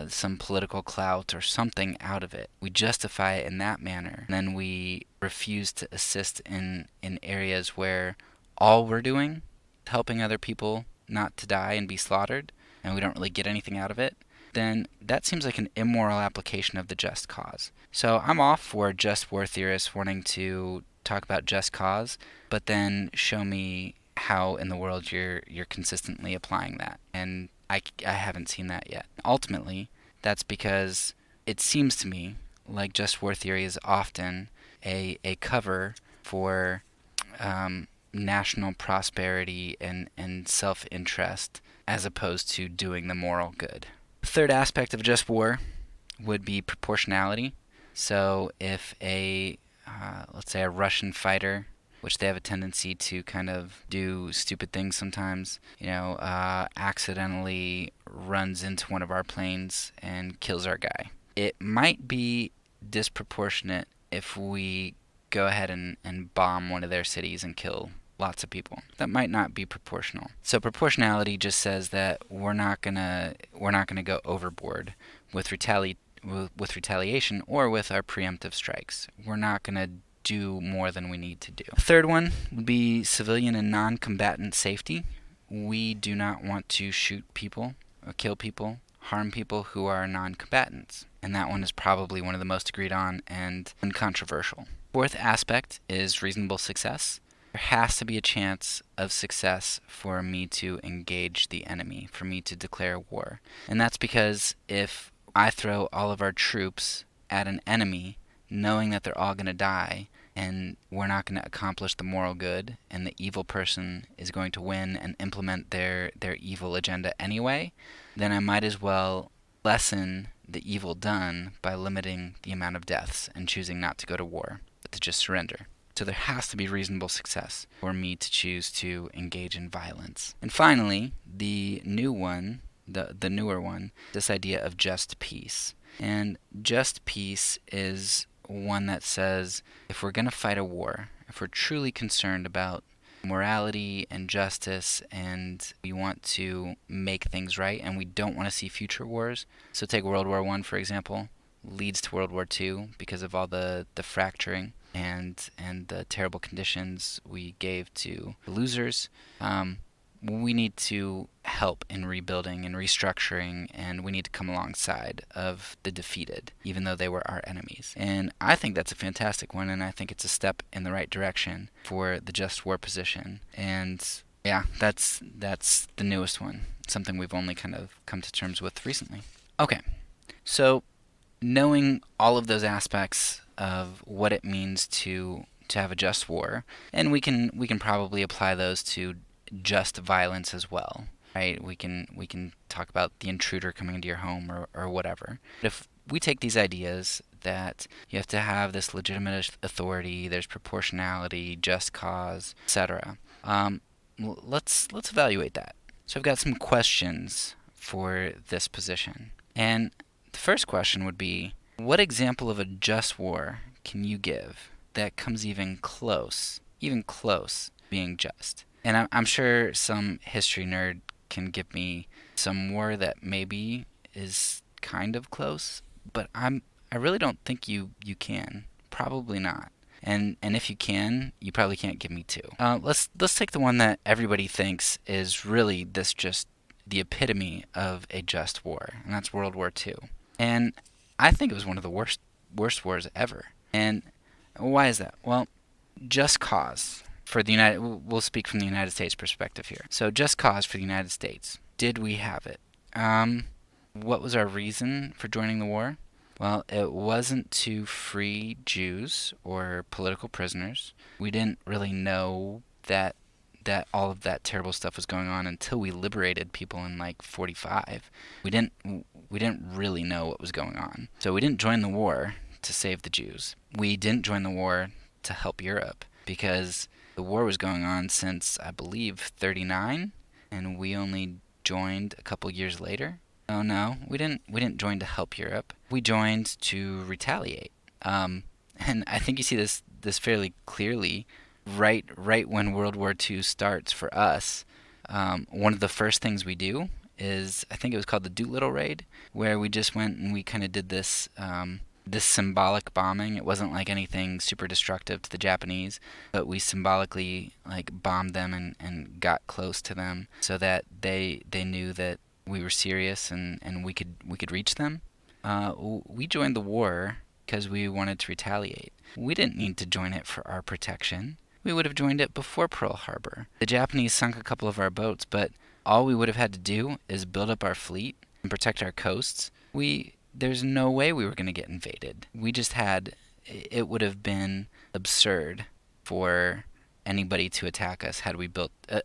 some political clout or something out of it. We justify it in that manner. And then we refuse to assist in areas where all we're doing is helping other people not to die and be slaughtered, and we don't really get anything out of it. Then that seems like an immoral application of the just cause. So I'm off for just war theorists wanting to talk about just cause, but then show me how in the world you're consistently applying that. And I haven't seen that yet. Ultimately, that's because it seems to me like just war theory is often a cover for national prosperity and self-interest as opposed to doing the moral good. The third aspect of just war would be proportionality. So if let's say a Russian fighter which they have a tendency to kind of do stupid things sometimes. Accidentally runs into one of our planes and kills our guy. It might be disproportionate if we go ahead and bomb one of their cities and kill lots of people. That might not be proportional. So proportionality just says that we're not gonna go overboard with retaliation or with our preemptive strikes. We're not gonna do more than we need to do. The third one would be civilian and non-combatant safety. We do not want to shoot people or kill people, harm people who are non-combatants. And that one is probably one of the most agreed on and uncontroversial. Fourth aspect is reasonable success. There has to be a chance of success for me to engage the enemy, for me to declare war. And that's because if I throw all of our troops at an enemy, knowing that they're all going to die, and we're not going to accomplish the moral good, and the evil person is going to win and implement their evil agenda anyway, then I might as well lessen the evil done by limiting the amount of deaths and choosing not to go to war, but to just surrender. So there has to be reasonable success for me to choose to engage in violence. And finally, the newer one, this idea of just peace. And just peace is one that says if we're going to fight a war, if we're truly concerned about morality and justice and we want to make things right and we don't want to see future wars, so take World War I, for example, leads to World War II because of all the fracturing and the terrible conditions we gave to the losers. We need to help in rebuilding and restructuring, and we need to come alongside of the defeated, even though they were our enemies. And I think that's a fantastic one, and I think it's a step in the right direction for the just war position. And yeah, that's the newest one, something we've only kind of come to terms with recently. Okay, so knowing all of those aspects of what it means to have a just war, and we can probably apply those to just violence as well, right? We can talk about the intruder coming into your home or whatever. But if we take these ideas that you have to have this legitimate authority, there's proportionality, just cause, etc. Let's evaluate that. So I've got some questions for this position, and the first question would be, what example of a just war can you give that comes even close being just? And I'm sure some history nerd can give me some war that maybe is kind of close, but I really don't think you can. Probably not. And if you can, you probably can't give me two. Let's take the one that everybody thinks is really just the epitome of a just war, and that's World War II. And I think it was one of the worst wars ever. And why is that? Well, just cause for the we'll speak from the United States perspective here. So just cause for the United States. Did we have it? What was our reason for joining the war? Well, it wasn't to free Jews or political prisoners. We didn't really know that all of that terrible stuff was going on until we liberated people in like 45. We didn't really know what was going on. So we didn't join the war to save the Jews. We didn't join the war to help Europe because the war was going on since, I believe, 39, and we only joined a couple years later. Oh no, we didn't join to help Europe. We joined to retaliate. And I think you see this fairly clearly right when World War II starts for us. One of the first things we do is, I think it was called the Doolittle Raid, where we just went and we kind of did this symbolic bombing. It wasn't like anything super destructive to the Japanese, but we symbolically like bombed them and got close to them so that they knew that we were serious and we could reach them. We joined the war because we wanted to retaliate. We didn't need to join it for our protection. We would have joined it before Pearl Harbor. The Japanese sunk a couple of our boats, but all we would have had to do is build up our fleet and protect our coasts. There's no way we were going to get invaded. It would have been absurd for anybody to attack us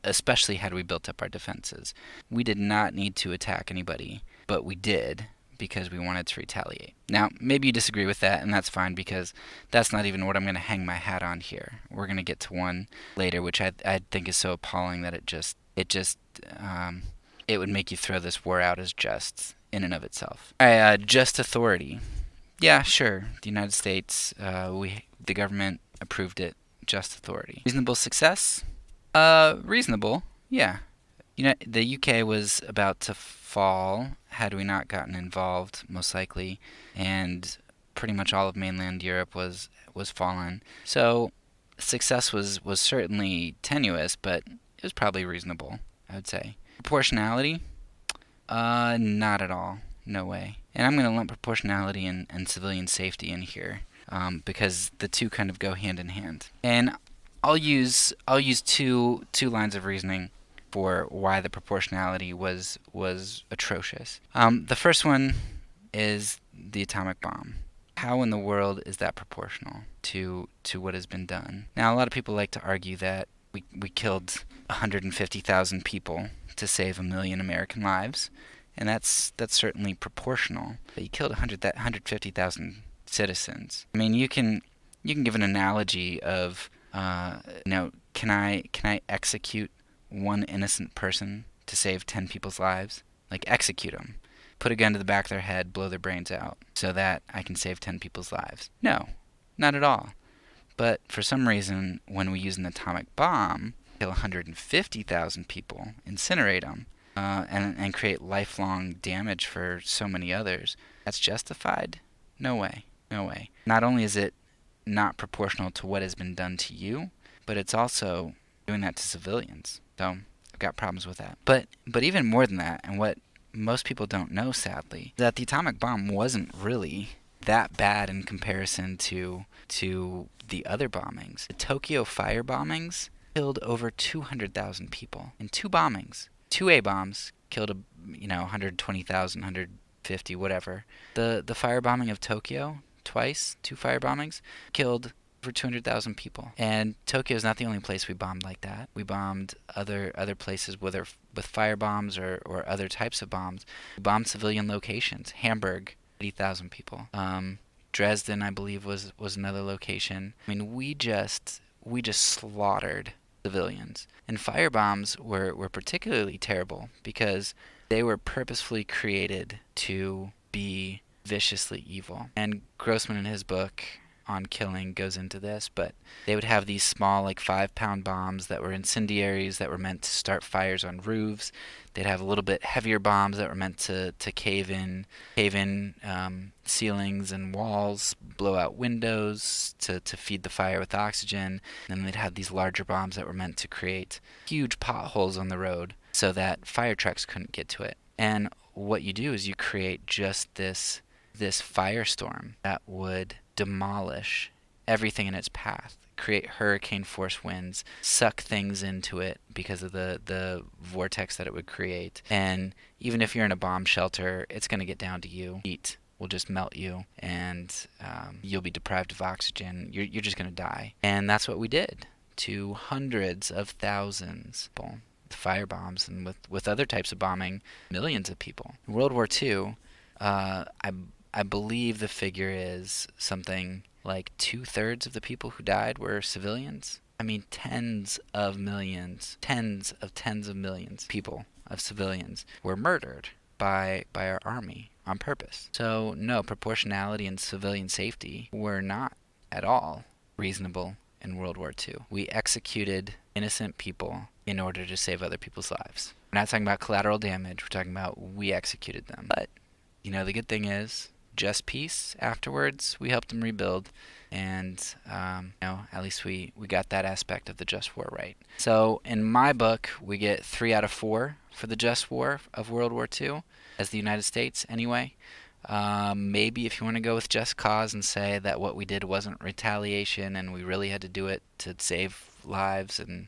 especially had we built up our defenses. We did not need to attack anybody, but we did because we wanted to retaliate. Now, maybe you disagree with that, and that's fine because that's not even what I'm going to hang my hat on here. We're going to get to one later, which I think is so appalling that it would make you throw this war out as just in and of itself. All right, just authority. Yeah, sure. The United States, the government approved it. Just authority. Reasonable success? Reasonable. Yeah. The UK was about to fall had we not gotten involved, most likely, and pretty much all of mainland Europe was fallen. So success was certainly tenuous, but it was probably reasonable, I would say. Proportionality? Not at all. No way. And I'm going to lump proportionality and civilian safety in here, because the two kind of go hand in hand. And I'll use two lines of reasoning for why the proportionality was atrocious. The first one is the atomic bomb. How in the world is that proportional to what has been done? Now, a lot of people like to argue that we killed 150,000 people to save 1 million American lives, and that's certainly proportional. But you killed 150,000 citizens. I mean, you can give an analogy of can I execute one innocent person to save 10 people's lives? Like, execute them. Put a gun to the back of their head, blow their brains out, so that I can save 10 people's lives. No, not at all. But for some reason, when we use an atomic bomb, kill 150,000 people, incinerate them, and create lifelong damage for so many others, that's justified? No way. No way. Not only is it not proportional to what has been done to you, but it's also doing that to civilians. So I've got problems with that. But even more than that, and what most people don't know, sadly, that the atomic bomb wasn't really that bad in comparison to the other bombings. The Tokyo fire bombings killed over 200,000 people in 2 bombings. 2 A bombs killed 120,000, 150, whatever. The firebombing of Tokyo, twice, 2 fire bombings, killed over 200,000 people. And Tokyo is not the only place we bombed like that. We bombed other places, whether with fire bombs or other types of bombs. We bombed civilian locations. Hamburg, 80,000 people. Dresden, I believe, was another location. I mean, we just slaughtered civilians. And fire bombs were particularly terrible because they were purposefully created to be viciously evil. And Grossman, in his book on killing, goes into this, but they would have these small, like 5-pound bombs that were incendiaries that were meant to start fires on roofs. They'd have a little bit heavier bombs that were meant to cave in ceilings and walls, blow out windows to feed the fire with oxygen. And then they'd have these larger bombs that were meant to create huge potholes on the road so that fire trucks couldn't get to it. And what you do is you create just this firestorm that would demolish everything in its path, create hurricane force winds, suck things into it because of the vortex that it would create. And even if you're in a bomb shelter, it's going to get down to you. Heat will just melt you, and you'll be deprived of oxygen. You're just going to die. And that's what we did to hundreds of thousands of people. With fire bombs and with other types of bombing, millions of people. In World War II, I believe the figure is something like 2/3 of the people who died were civilians. I mean, tens of millions of people of civilians were murdered by our army on purpose. So no, proportionality and civilian safety were not at all reasonable in World War II. We executed innocent people in order to save other people's lives. We're not talking about collateral damage. We're talking about we executed them. But the good thing is, just peace afterwards. We helped them rebuild, and at least we got that aspect of the just war right. So in my book, we get 3 out of 4 for the just war of World War II, as the United States anyway. Maybe if you want to go with just cause and say that what we did wasn't retaliation and we really had to do it to save lives and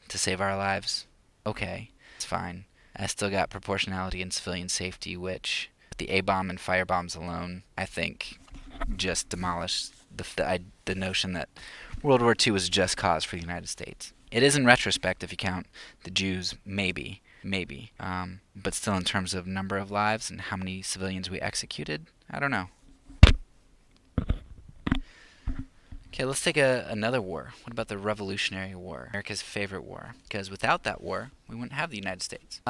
to save our lives, okay, it's fine. I still got proportionality and civilian safety, which the A-bomb and fire bombs alone, I think, just demolished the notion that World War II was just cause for the United States. It is in retrospect if you count the Jews, maybe. maybe. But still, in terms of number of lives and how many civilians we executed, I don't know. Okay, let's take another war. What about the Revolutionary War, America's favorite war? Because without that war, we wouldn't have the United States.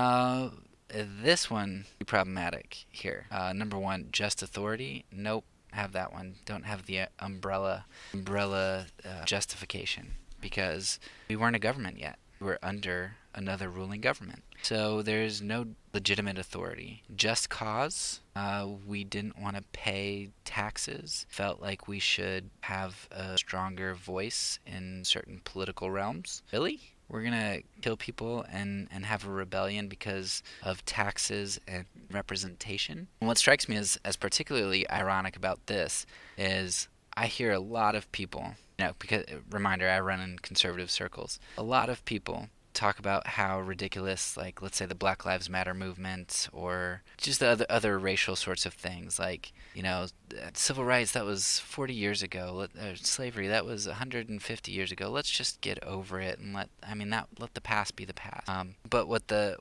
This one be problematic here. Number one, just authority. Nope, have that one. Don't have the umbrella justification because we weren't a government yet. We were under another ruling government. So there's no legitimate authority. Just cause. We didn't want to pay taxes. Felt like we should have a stronger voice in certain political realms. Really? We're gonna kill people and have a rebellion because of taxes and representation. And what strikes me as particularly ironic about this is I hear a lot of people, because reminder, I run in conservative circles. A lot of people talk about how ridiculous, like let's say the Black Lives Matter movement or just the other racial sorts of things, like civil rights that was 40 years ago, slavery that was 150 years ago. Let's just get over it and let the past be the past. But what the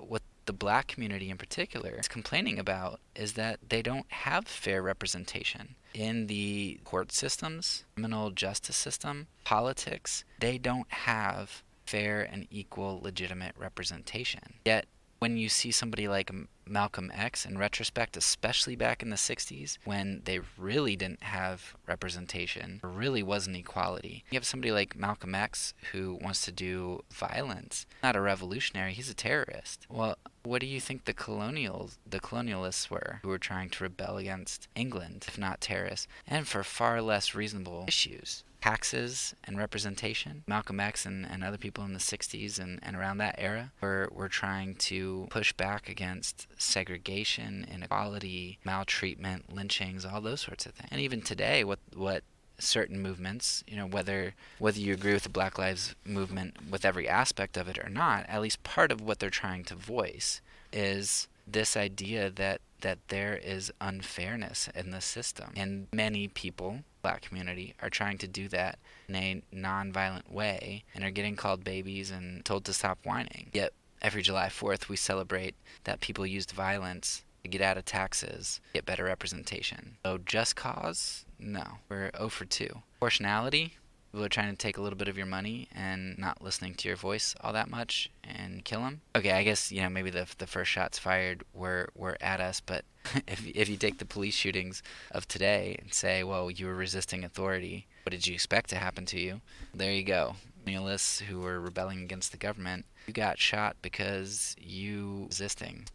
black community in particular is complaining about is that they don't have fair representation in the court systems, criminal justice system, politics. They don't have fair and equal legitimate representation. Yet, when you see somebody like Malcolm X, in retrospect, especially back in the 60s, when they really didn't have representation, there really wasn't equality. You have somebody like Malcolm X who wants to do violence. Not a revolutionary, he's a terrorist. Well, what do you think the colonialists were who were trying to rebel against England, if not terrorists, and for far less reasonable issues? Taxes and representation. Malcolm X and other people in the 60s and around that era were trying to push back against segregation, inequality, maltreatment, lynchings, all those sorts of things. And even today, what certain movements, whether you agree with the Black Lives Movement with every aspect of it or not, at least part of what they're trying to voice is this idea that there is unfairness in the system. And many people, black community, are trying to do that in a non-violent way and are getting called babies and told to stop whining. Yet every July 4th we celebrate that people used violence to get out of taxes, get better representation. So just cause? No. We're 0 for 2. Proportionality? People are trying to take a little bit of your money and not listening to your voice all that much and kill them. Okay, I guess maybe the first shots fired were at us, but if you take the police shootings of today and say, well, you were resisting authority, what did you expect to happen to you? There you go. Colonialists who were rebelling against the government, you got shot because you were resisting.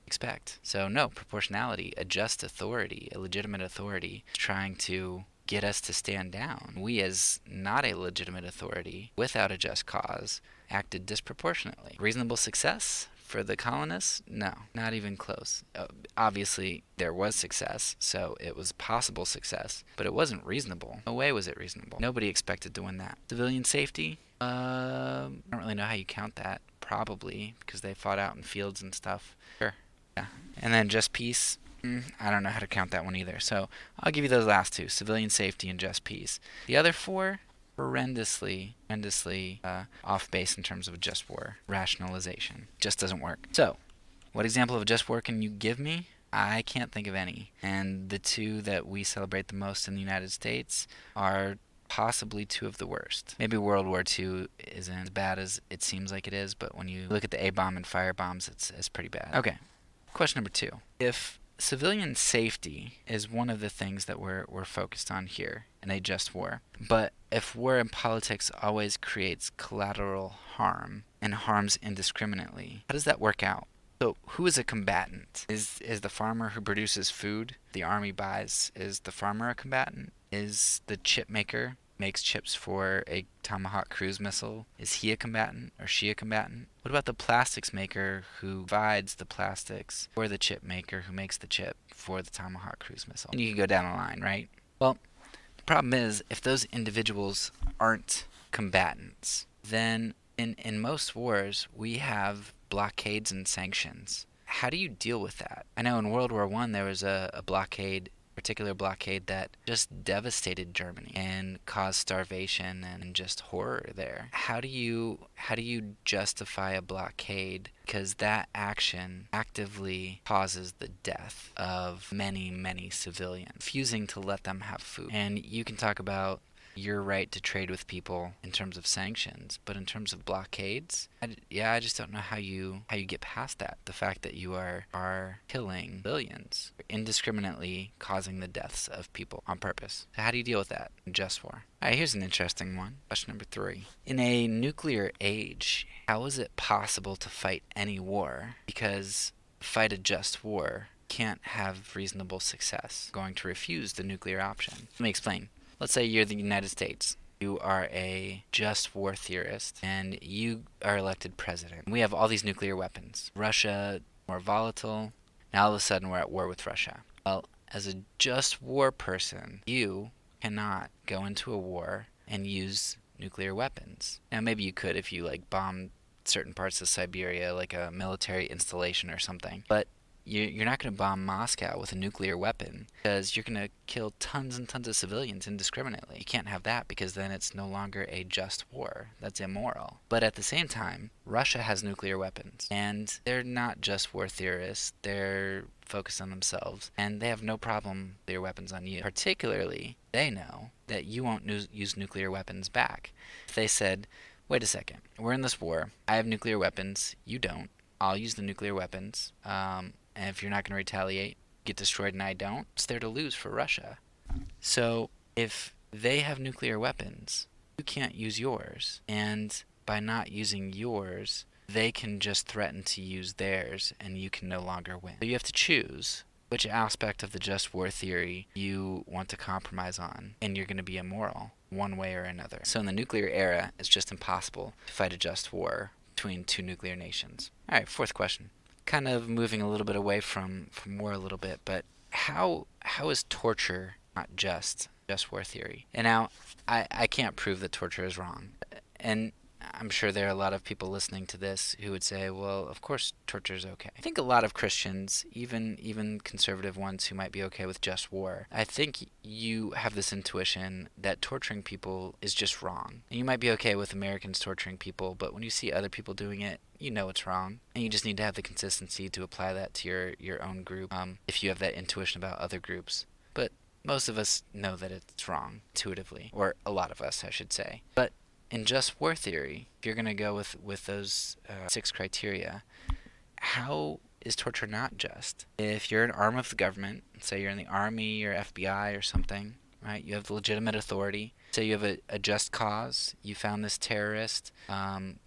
Expect. So no, proportionality, a just authority, a legitimate authority, trying to get us to stand down. We, as not a legitimate authority, without a just cause, acted disproportionately. Reasonable success for the colonists? No, not even close. Obviously, there was success, so it was possible success, but it wasn't reasonable. No way was it reasonable. Nobody expected to win that. Civilian safety? I don't really know how you count that. Probably, because they fought out in fields and stuff. Sure. Yeah. And then just peace? I don't know how to count that one either. So I'll give you those last two, civilian safety and just peace. The other four, horrendously off base in terms of just war. Rationalization. Just doesn't work. So, what example of just war can you give me? I can't think of any. And the two that we celebrate the most in the United States are possibly two of the worst. Maybe World War II isn't as bad as it seems like it is, but when you look at the A-bomb and fire bombs, it's pretty bad. Okay. Question number 2. If civilian safety is one of the things that we're focused on here in a just war, but if war in politics always creates collateral harm and harms indiscriminately, how does that work out? So who is a combatant? Is the farmer who produces food the army buys, is the farmer a combatant? Is the chip maker makes chips for a Tomahawk cruise missile, is he a combatant or she a combatant? What about the plastics maker who provides the plastics for the chip maker who makes the chip for the Tomahawk cruise missile? And you can go down the line, right? Well, the problem is if those individuals aren't combatants, then in most wars we have blockades and sanctions. How do you deal with that? I know in World War I there was a blockade particular blockade that just devastated Germany and caused starvation and just horror there. How do you justify a blockade? Because that action actively causes the death of many, many civilians, refusing to let them have food. And you can talk about your right to trade with people in terms of sanctions, but in terms of blockades, I just don't know how you get past that. The fact that you are killing billions, indiscriminately causing the deaths of people on purpose. So how do you deal with that in just war? All right, here's an interesting one. Question number 3. In a nuclear age, how is it possible to fight any war? Because fight a just war can't have reasonable success. Going to refuse the nuclear option. Let me explain. Let's say you're the United States. You are a just war theorist, and you are elected president. We have all these nuclear weapons. Russia, more volatile. Now all of a sudden we're at war with Russia. Well, as a just war person, you cannot go into a war and use nuclear weapons. Now maybe you could if you bombed certain parts of Siberia, like a military installation or something. But you're not going to bomb Moscow with a nuclear weapon, because you're going to kill tons and tons of civilians indiscriminately. You can't have that, because then it's no longer a just war. That's immoral. But at the same time, Russia has nuclear weapons, and they're not just war theorists. They're focused on themselves, and they have no problem with their weapons on you. Particularly, they know that you won't use nuclear weapons back. If they said, wait a second, we're in this war, I have nuclear weapons, you don't, I'll use the nuclear weapons, and if you're not going to retaliate, get destroyed and I don't, it's there to lose for Russia. So if they have nuclear weapons, you can't use yours. And by not using yours, they can just threaten to use theirs, and you can no longer win. So you have to choose which aspect of the just war theory you want to compromise on, and you're going to be immoral one way or another. So in the nuclear era, it's just impossible to fight a just war between two nuclear nations. All right, 4th question. Kind of moving a little bit away from war a little bit, but how is torture not just war theory? And now, I can't prove that torture is wrong. And I'm sure there are a lot of people listening to this who would say, well, of course torture is okay. I think a lot of Christians, even conservative ones who might be okay with just war, I think you have this intuition that torturing people is just wrong. And you might be okay with Americans torturing people, but when you see other people doing it, you know it's wrong. And you just need to have the consistency to apply that to your own group, if you have that intuition about other groups. But most of us know that it's wrong intuitively, or a lot of us, I should say. But in just war theory, if you're going to go with those 6 criteria, how is torture not just? If you're an arm of the government, say you're in the Army or FBI or something, right? You have the legitimate authority. Say you have a just cause. You found this terrorist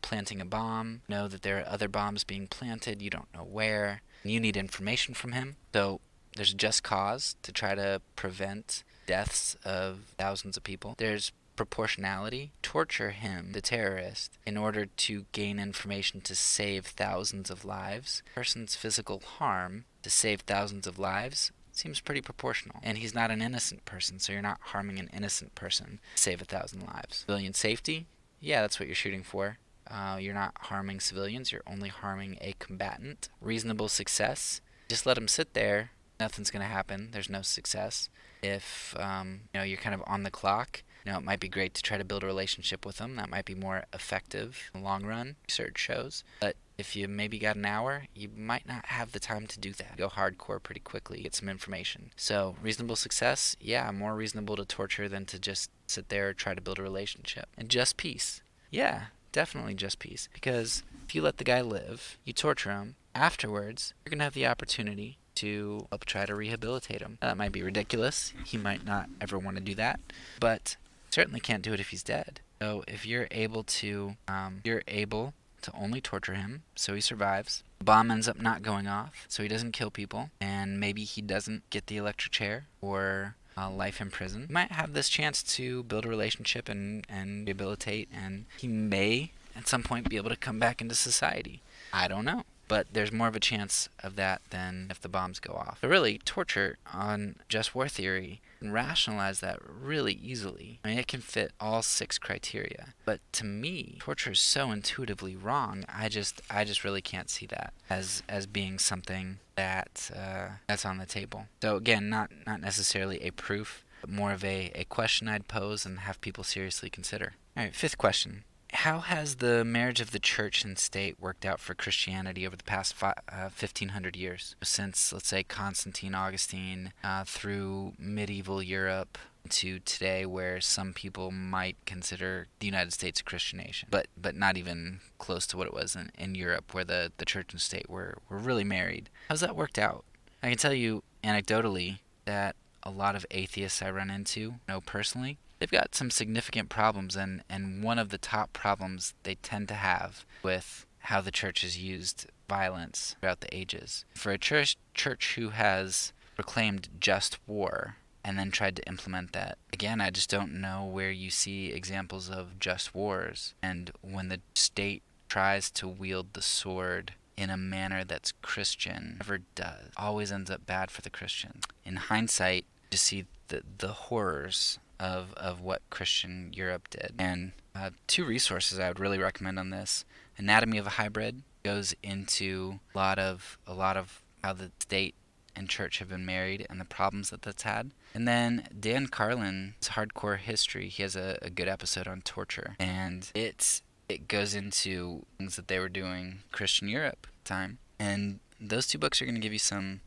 planting a bomb. Know that there are other bombs being planted. You don't know where. You need information from him. So there's a just cause to try to prevent deaths of thousands of people. There's proportionality. Torture him, the terrorist, in order to gain information to save thousands of lives. Person's physical harm to save thousands of lives seems pretty proportional. And he's not an innocent person, so you're not harming an innocent person to save 1,000 lives. Civilian safety? Yeah, that's what you're shooting for. You're not harming civilians, you're only harming a combatant. Reasonable success? Just let him sit there. Nothing's going to happen. There's no success. If you're kind of on the clock, it might be great to try to build a relationship with them. That might be more effective in the long run, research shows. But if you maybe got an hour, you might not have the time to do that. Go hardcore pretty quickly, get some information. So reasonable success, yeah, more reasonable to torture than to just sit there and try to build a relationship. And just peace. Yeah, definitely just peace. Because if you let the guy live, you torture him, afterwards, you're going to have the opportunity to help try to rehabilitate him. That might be ridiculous. He might not ever want to do that. But certainly can't do it if he's dead. So if you're able to only torture him so he survives, the bomb ends up not going off so he doesn't kill people, and maybe he doesn't get the electric chair or life in prison, you might have this chance to build a relationship and rehabilitate, and he may at some point be able to come back into society. I don't know. but there's more of a chance of that than if the bombs go off. But really, torture on just war theory can rationalize that really easily. I mean, it can fit all 6 criteria. But to me, torture is so intuitively wrong. I just really can't see that as being something that's on the table. So again, not necessarily a proof, but more of a question I'd pose and have people seriously consider. All right, 5th question. How has the marriage of the church and state worked out for Christianity over the past 1,500 years? Since, let's say, Constantine, Augustine, through medieval Europe to today, where some people might consider the United States a Christian nation, but not even close to what it was in Europe, where the church and state were really married. How's that worked out? I can tell you anecdotally that a lot of atheists I run into, know personally, they've got some significant problems, and one of the top problems they tend to have with how the church has used violence throughout the ages. For a church who has proclaimed just war and then tried to implement that, again, I just don't know where you see examples of just wars. And when the state tries to wield the sword in a manner that's Christian, never does, always ends up bad for the Christian. In hindsight, to see the horrors of what Christian Europe did. And 2 resources I would really recommend on this. Anatomy of a Hybrid goes into a lot of how the state and church have been married and the problems that's had. And then Dan Carlin's Hardcore History, he has a good episode on torture. And it goes into things that they were doing Christian Europe at the time. And those 2 books are going to give you some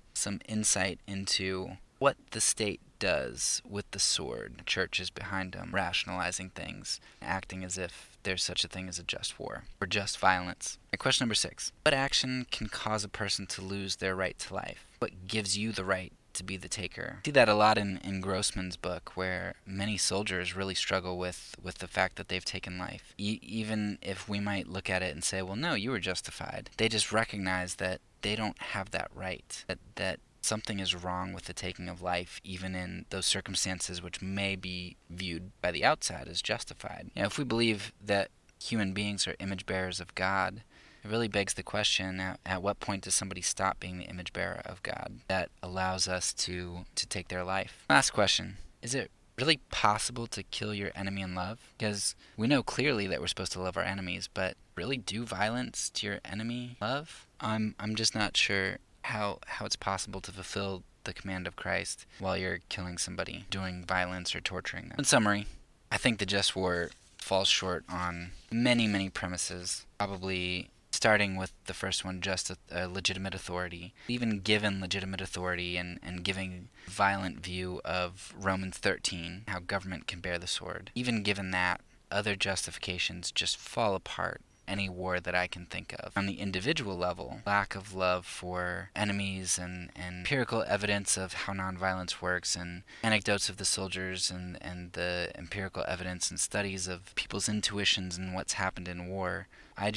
insight into what the state does with the sword. The church is behind them, rationalizing things, acting as if there's such a thing as a just war or just violence. Right, question number 6. What action can cause a person to lose their right to life? What gives you the right to be the taker? I see that a lot in Grossman's book, where many soldiers really struggle with the fact that they've taken life. Even if we might look at it and say, well, no, you were justified. They just recognize that they don't have that right, that something is wrong with the taking of life, even in those circumstances which may be viewed by the outside as justified. If we believe that human beings are image bearers of God, it really begs the question, at what point does somebody stop being the image bearer of God that allows us to take their life? Last question. Is it really possible to kill your enemy in love? Because we know clearly that we're supposed to love our enemies, but really do violence to your enemy love? I'm just not sure how it's possible to fulfill the command of Christ while you're killing somebody, doing violence or torturing them. In summary, I think the just war falls short on many premises, probably starting with the first one, just a legitimate authority. Even given legitimate authority and giving violent view of Romans 13, how government can bear the sword, even given that, other justifications just fall apart any war that I can think of. On the individual level, lack of love for enemies and empirical evidence of how nonviolence works, and anecdotes of the soldiers and the empirical evidence and studies of people's intuitions and what's happened in war, I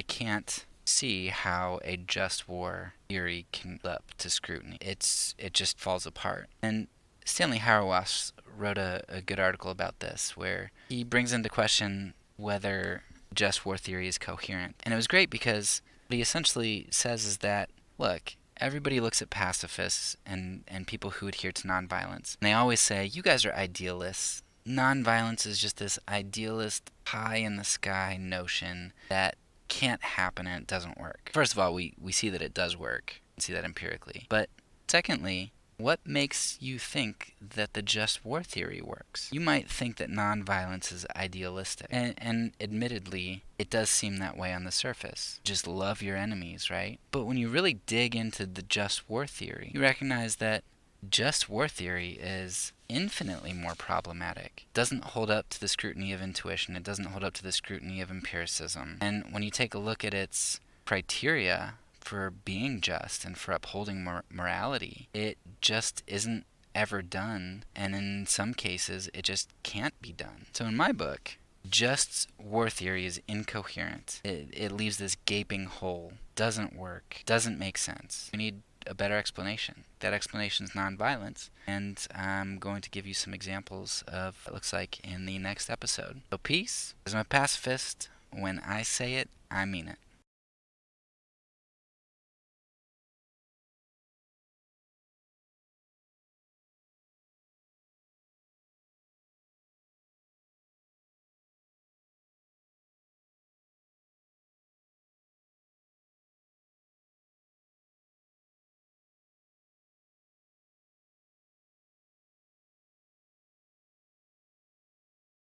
can't see how a just war theory can live up to scrutiny. It just falls apart. And Stanley Hauerwas wrote a good article about this, where he brings into question whether just war theory is coherent. And it was great because what he essentially says is that, look, everybody looks at pacifists and people who adhere to nonviolence, and they always say, you guys are idealists. Nonviolence is just this idealist, pie-in-the-sky notion that can't happen and it doesn't work. First of all, we see that it does work. We see that empirically. But secondly, what makes you think that the just war theory works? You might think that nonviolence is idealistic. And admittedly, it does seem that way on the surface. Just love your enemies, right? But when you really dig into the just war theory, you recognize that just war theory is infinitely more problematic. It doesn't hold up to the scrutiny of intuition. It doesn't hold up to the scrutiny of empiricism. And when you take a look at its criteria for being just and for upholding morality, it just isn't ever done, and in some cases it just can't be done. So in my book, just war theory is incoherent. It leaves this gaping hole, doesn't work, doesn't make sense. We need a better explanation. That explanation is nonviolence, and I'm going to give you some examples of what it looks like in the next episode. So peace, as I'm a pacifist, when I say it, I mean it.